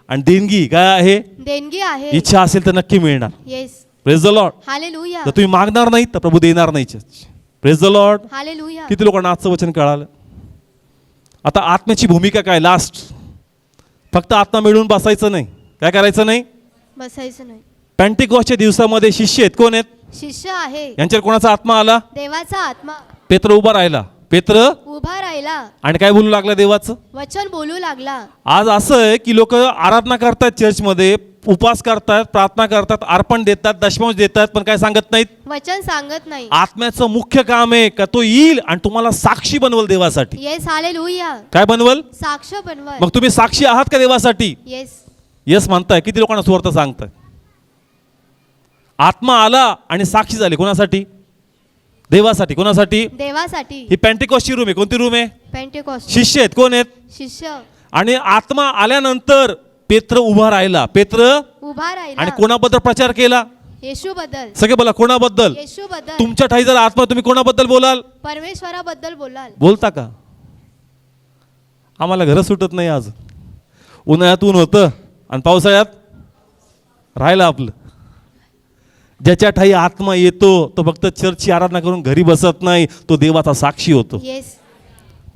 आणि देणगी काय आहे? देणगी आहे. इच्छा असेल तर नक्की मिळणार. Yes. Praise the Lord. Hallelujah. जर तुम्ही मागणार नाही तर प्रभू देणार नाही church. Praise the Lord. Hallelujah. किती लोकांना आजचं वचन कळालं? आता आत्म्याची भूमिका काय? लास्ट फक्त आत्मा मिळून बसायचं नाही. काय करायचं नाही? बसायचं नाही. पेंटिकॉस्टच्या दिवसामध्ये शिष्य आहेत. कोण आहेत? शिष्य आहे. यांच्यावर कोणाचा आत्मा आला? देवाचा आत्मा. पेत्र उभा राहिला. पेत्र उभा राहिला आणि काय बोलू लागला? देवाचं वचन बोलू लागला. आज असं आहे की लोक आराधना करतात, चर्चमध्ये उपवास करतात, प्रार्थना करतात, अर्पण देतात, दशमांश देतात, पण काय सांगत नाहीत? वचन सांगत नाही. आत्म्याचं मुख्य काम आहे का तो येईल आणि तुम्हाला साक्षी बनवल देवासाठी. येस. हालेलुया. काय बनवल? साक्ष बनवा. मग तुम्ही साक्षी आहात का देवासाठी? येस. येस म्हणताय. किती लोकांना सुवार्थ सांगताय? आत्मा आला आणि साक्षी झाली. कोणासाठी? देवासाठी. कोणासाठी? देवासाठी. ही पेंटिकॉस्टची रूम आहे. कोणती रूम आहे? पेंटेकॉस्ट. शिष्य आहेत. कोण आहेत? शिष्य. आणि आत्मा आल्यानंतर पेत्र उभा राहिला. पेत्र उभा राहिला. आणि कोणाबद्दल प्रचार केला? येशू बद्दल. सगळे बोला कोणाबद्दल? येशू बद्दल. तुमच्या ठाई जर आत्मा तुम्ही कोणाबद्दल बोलाल? परमेश्वराबद्दल बोलाल. बोलता का? आम्हाला घरं सुटत नाही. आज उन्हाळ्यात ऊन होतं आणि पावसाळ्यात राहिलं आपलं. ज्याच्या ठाई आत्मा येतो तो फक्त चर्चची आराधना करून घरी बसत नाही, तो देवाचा साक्षी होतो. येस.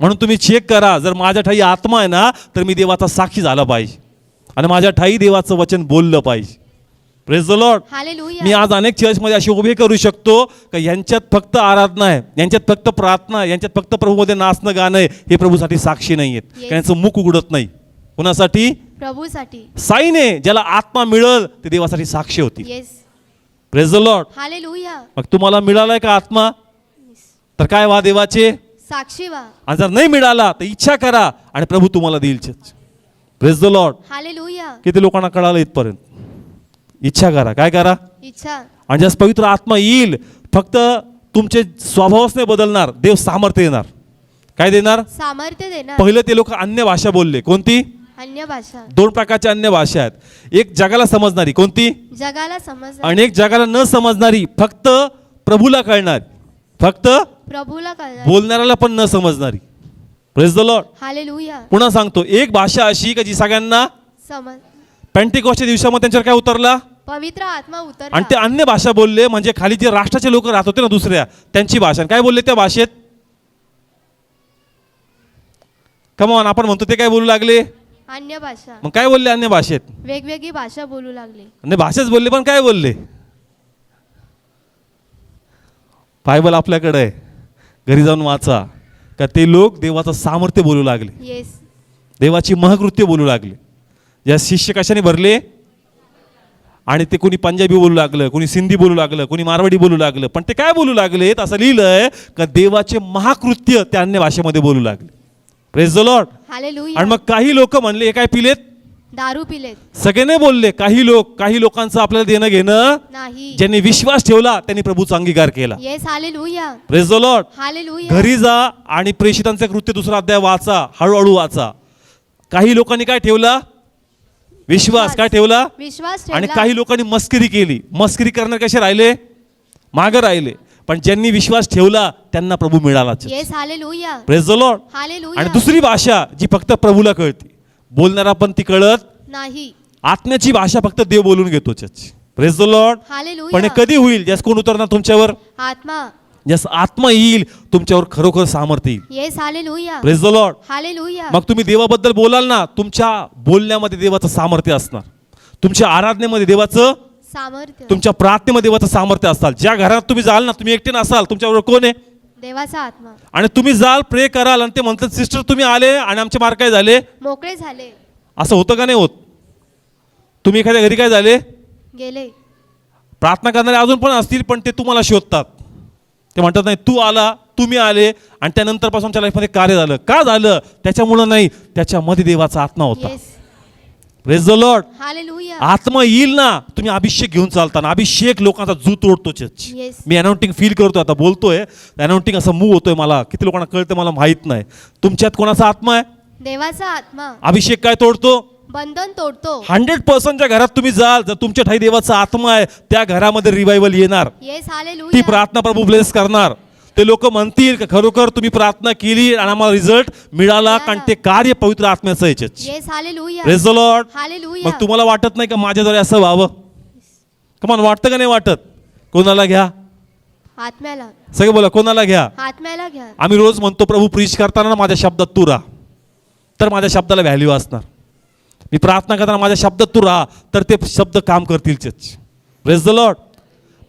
म्हणून तुम्ही चेक करा, जर माझ्या ठाई आत्मा आहे ना तर मी देवाचा साक्षी झाला पाहिजे आणि माझ्या ठाई देवाचं वचन बोललं पाहिजे. Praise the Lord. हालेलुया. मी आज अनेक चर्चमध्ये असे उभे करू शकतो का यांच्यात फक्त आराधना आहे, यांच्यात फक्त प्रार्थना, यांच्यात फक्त प्रभूमध्ये नाचणं गाणं आहे, हे प्रभूसाठी साक्षी नाही आहेत. Yes. त्यांचं मुख उघडत नाही. कोणासाठी? प्रभूसाठी. साईन आहे. ज्याला आत्मा मिळल ते देवासाठी साक्षी होती. Yes. Praise the Lord. Hallelujah. मग तुम्हाला मिळालाय का आत्मा? तर काय व्हा देवाचे साक्षी व्हा. आणि जर नाही मिळाला तर इच्छा करा आणि प्रभू तुम्हाला देईल. Praise the Lord. हालेलुया. किती लोकांना कळालं इथपर्यंत? इच्छा करा. काय करा? इच्छा. आणि जस पवित्र आत्मा येईल, फक्त तुमचे स्वभावच नाही बदलणार, देव सामर्थ्य देणार. काय देणार? सामर्थ्य देणार. पहिलं ते लोक अन्य भाषा बोलले. कोणती? अन्य भाषा. 2 प्रकारच्या अन्य भाषा आहेत. एक जगाला समजणारी. कोणती? जगाला समज. आणि एक जगाला न समजणारी, फक्त प्रभूला कळणारी, फक्त प्रभूला कळणार. बोलणाऱ्याला पण न समजणारी. Praise the Lord. हालेलुया. पुन्हा सांगतो, एक भाषा अशी का जी सगळ्यांना. समज. पेंटिकॉस्टच्या दिवसामध्ये त्यांच्यावर काय उतरला? पवित्र आत्मा उतरला. आणि ते अन्य भाषा बोलले. म्हणजे खाली जे राष्ट्राचे लोक राहत होते ना दुसऱ्या, त्यांची भाषा. काय बोलले त्या भाषेत? कमॉन, आपण म्हणतो ते काय बोलू लागले? अन्य भाषा. मग काय बोलले अन्य भाषेत? वेगवेगळी भाषा बोलू लागले. अन्य भाषेच बोलले, पण काय बोलले? बायबल आपल्याकडे आहे, घरी जाऊन वाचा. का ते लोक देवाचं सामर्थ्य बोलू लागले, येस. देवाची महकृत्य बोलू लागले. या शिष्य कशाने भरले? आणि ते कोणी पंजाबी बोलू लागलं, कोणी सिंधी बोलू लागलं, कोणी मारवाडी बोलू लागलं. पण ते काय बोलू लागलेत? असं लिहिलंय का देवाचे महाकृत्य त्या अन्य भाषेमध्ये बोलू लागले. Praise the Lord. हालेलुया. आणि मग काही लोक म्हणले हे काय पिलेत? दारू पिलेत. सगळे नाही बोलले. काही लोकांचं आपल्याला देणं घेणं नाही. ज्यांनी विश्वास ठेवला त्यांनी प्रभूचा अंगीकार केला. Yes. Hallelujah. Praise the Lord. Hallelujah. घरी जा आणि प्रेषितांचे कृत्य 2 अध्याय वाचा, हळूहळू वाचा. काही लोकांनी काय ठेवला? विश्वास. काय ठेवला? विश्वास आणि ठेवला. काही लोकांनी मस्करी केली. मस्करी करणारे कसे राहिले? मागे राहिले. पण ज्यांनी विश्वास ठेवला त्यांना प्रभू मिळाला. Yes. Hallelujah. Praise the Lord. Hallelujah. आणि दुसरी भाषा जी फक्त प्रभूला कळते, बोलणारा पण ती कळत नाही. आत्म्याची भाषा फक्त देव बोलून घेतो. Praise the Lord. हालेलुया. पण हे कधी होईल? ज्यास कोण उतरणार तुमच्यावर? आत्मा. ज्यास आत्मा येईल तुमच्यावर खरोखर सामर्थ्य येईल. Yes. Hallelujah. Praise the Lord. Hallelujah. मग तुम्ही देवाबद्दल बोलाल ना, तुमच्या बोलण्यामध्ये देवाचं सामर्थ्य असणार, तुमच्या आराधनेमध्ये देवाचं, सामर्थ्य. तुमच्या प्रार्थनेमध्ये देवाचं सामर्थ्य असणार. ज्या घरात तुम्ही जाल ना, तुम्ही एकटे नसाल, तुमच्याबरोबर कोण आहे? देवाचा आत्मा. आणि तुम्ही जाल, प्रे कराल आणि ते म्हणतात सिस्टर तुम्ही आले आणि आमचे मार्क काय झाले? मोकळे झाले. असं होतं का नाही होत? तुम्ही एखाद्या घरी काय झाले? गेले. प्रार्थना करणारे अजून पण असतील, पण ते तुम्हाला शोधतात. ते म्हणतात नाही तू आला, तुम्ही आले आणि त्यानंतर पासून आमच्या लाईफमध्ये कार्य झालं. का झालं? त्याच्यामुळं नाही, त्याच्यामध्ये देवाचा आत्मा होता. Yes. Praise the Lord. Hallelujah. आत्मा येईल ना, तुम्ही अभिषेक घेऊन चालताना. अभिषेक लोकांचा जू तोडतो. Yes. मी अनाउंटिंग फील करतो, आता बोलतोय अनाउंटिंग असं मूव होतोय मला. किती लोकांना कळतं मला माहित नाही. तुमच्यात कोणाचा आत्मा आहे? देवाचा आत्मा. अभिषेक काय तोडतो? बंधन तोडतो. 100% घरात तुम्ही जाल, जर तुमच्या ठाई देवाचा आत्मा आहे, त्या घरामध्ये रिवायवल येणार. येस. ती हालेलुया. प्रार्थना प्रभू ब्लेस करणार. ते लोक म्हणतील की खरोखर तुम्ही प्रार्थना केली आणि आम्हाला रिझल्ट मिळाला, कारण ते कार्य पवित्र आत्म्याचं आहे. Yes. Hallelujah. Praise the Lord. Hallelujah. मग तुम्हाला वाटत नाही का माझ्याद्वारे असं व्हावं? कमान वाटतं का नाही वाटत? कोणाला घ्या? आत्म्याला. सगळे बोला, कोणाला घ्या? आत्म्याला घ्या. आम्ही रोज म्हणतो प्रभू प्रीच करताना ना माझ्या शब्दात तू राहा, तर माझ्या शब्दाला व्हॅल्यू असणार. मी प्रार्थना करताना माझ्या शब्दात तू राहा, तर ते शब्द काम करतील. Church, praise the Lord.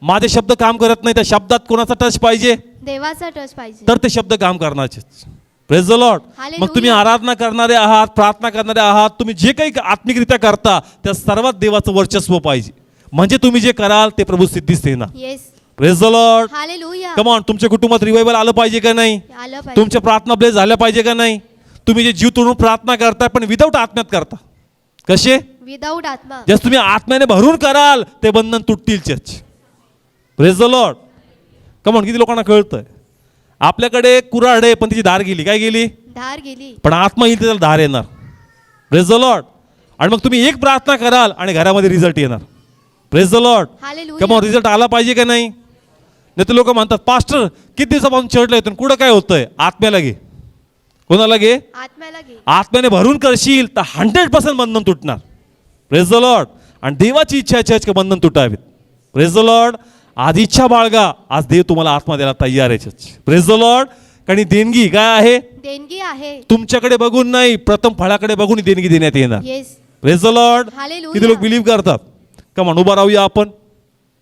माझे शब्द काम करत नाही, त्या शब्दात कोणाचा टच पाहिजे? देवाचा टच पाहिजे, तर ते शब्द काम करणार. Church, praise the Lord. Hallelujah. मग तुम्ही आराधना करणारे आहात, प्रार्थना करणारे आहात, तुम्ही जे काही आत्मिकरित्या करता त्या सर्वात देवाचं वर्चस्व पाहिजे. म्हणजे तुम्ही जे कराल ते प्रभू सिद्धीस देणार. Yes. Praise the Lord. Hallelujah. Come on. तुमच्या कुटुंबात रिवायवल आलं पाहिजे का नाही? आलं पाहिजे. तुमच्या प्रार्थना ब्लेस झाल्या पाहिजे का नाही? तुम्ही जे जीव तोडून प्रार्थना करताय पण विदाऊट आत्म्यात करता. कसे? विदाऊट आत्मा. जस तुम्ही आत्म्याने भरून कराल ते बंधन तुटतील. Church, praise the Lord. Come on. किती लोकांना कळतंय? आपल्याकडे कुऱ्हाड आहे पण तिची धार गेली. काय गेली? धार गेली. पण आत्मा येईल तर त्याला धार येणार. Praise the Lord. आणि मग तुम्ही एक प्रार्थना कराल आणि घरामध्ये रिझल्ट येणार. Praise the Lord. Hallelujah. Come on. Result आला पाहिजे का नाही? नाही तर लोक म्हणतात पास्टर किती दिवसापासून चढलं येतो, कुठं काय होतंय? आत्म्याला घे. कोणाला घे? आत्म्याला घे. आत्म्याने भरून करशील तर 100% बंधन तुटणार. Praise the Lord. आणि देवाची इच्छा आहे चर्च बंधन तुटावीत. Praise the Lord. आज इच्छा बाळगा, आज देव तुम्हाला आत्मा द्यायला तयार आहे. Church, praise the Lord. कारण देणगी काय आहे? देणगी आहे. तुमच्याकडे बघून नाही, प्रथम फळाकडे बघून देणगी देण्यात येणार. Yes. Praise the Lord. Hallelujah. किती लोक बिलीव्ह करतात? कमान उभा राहूया आपण.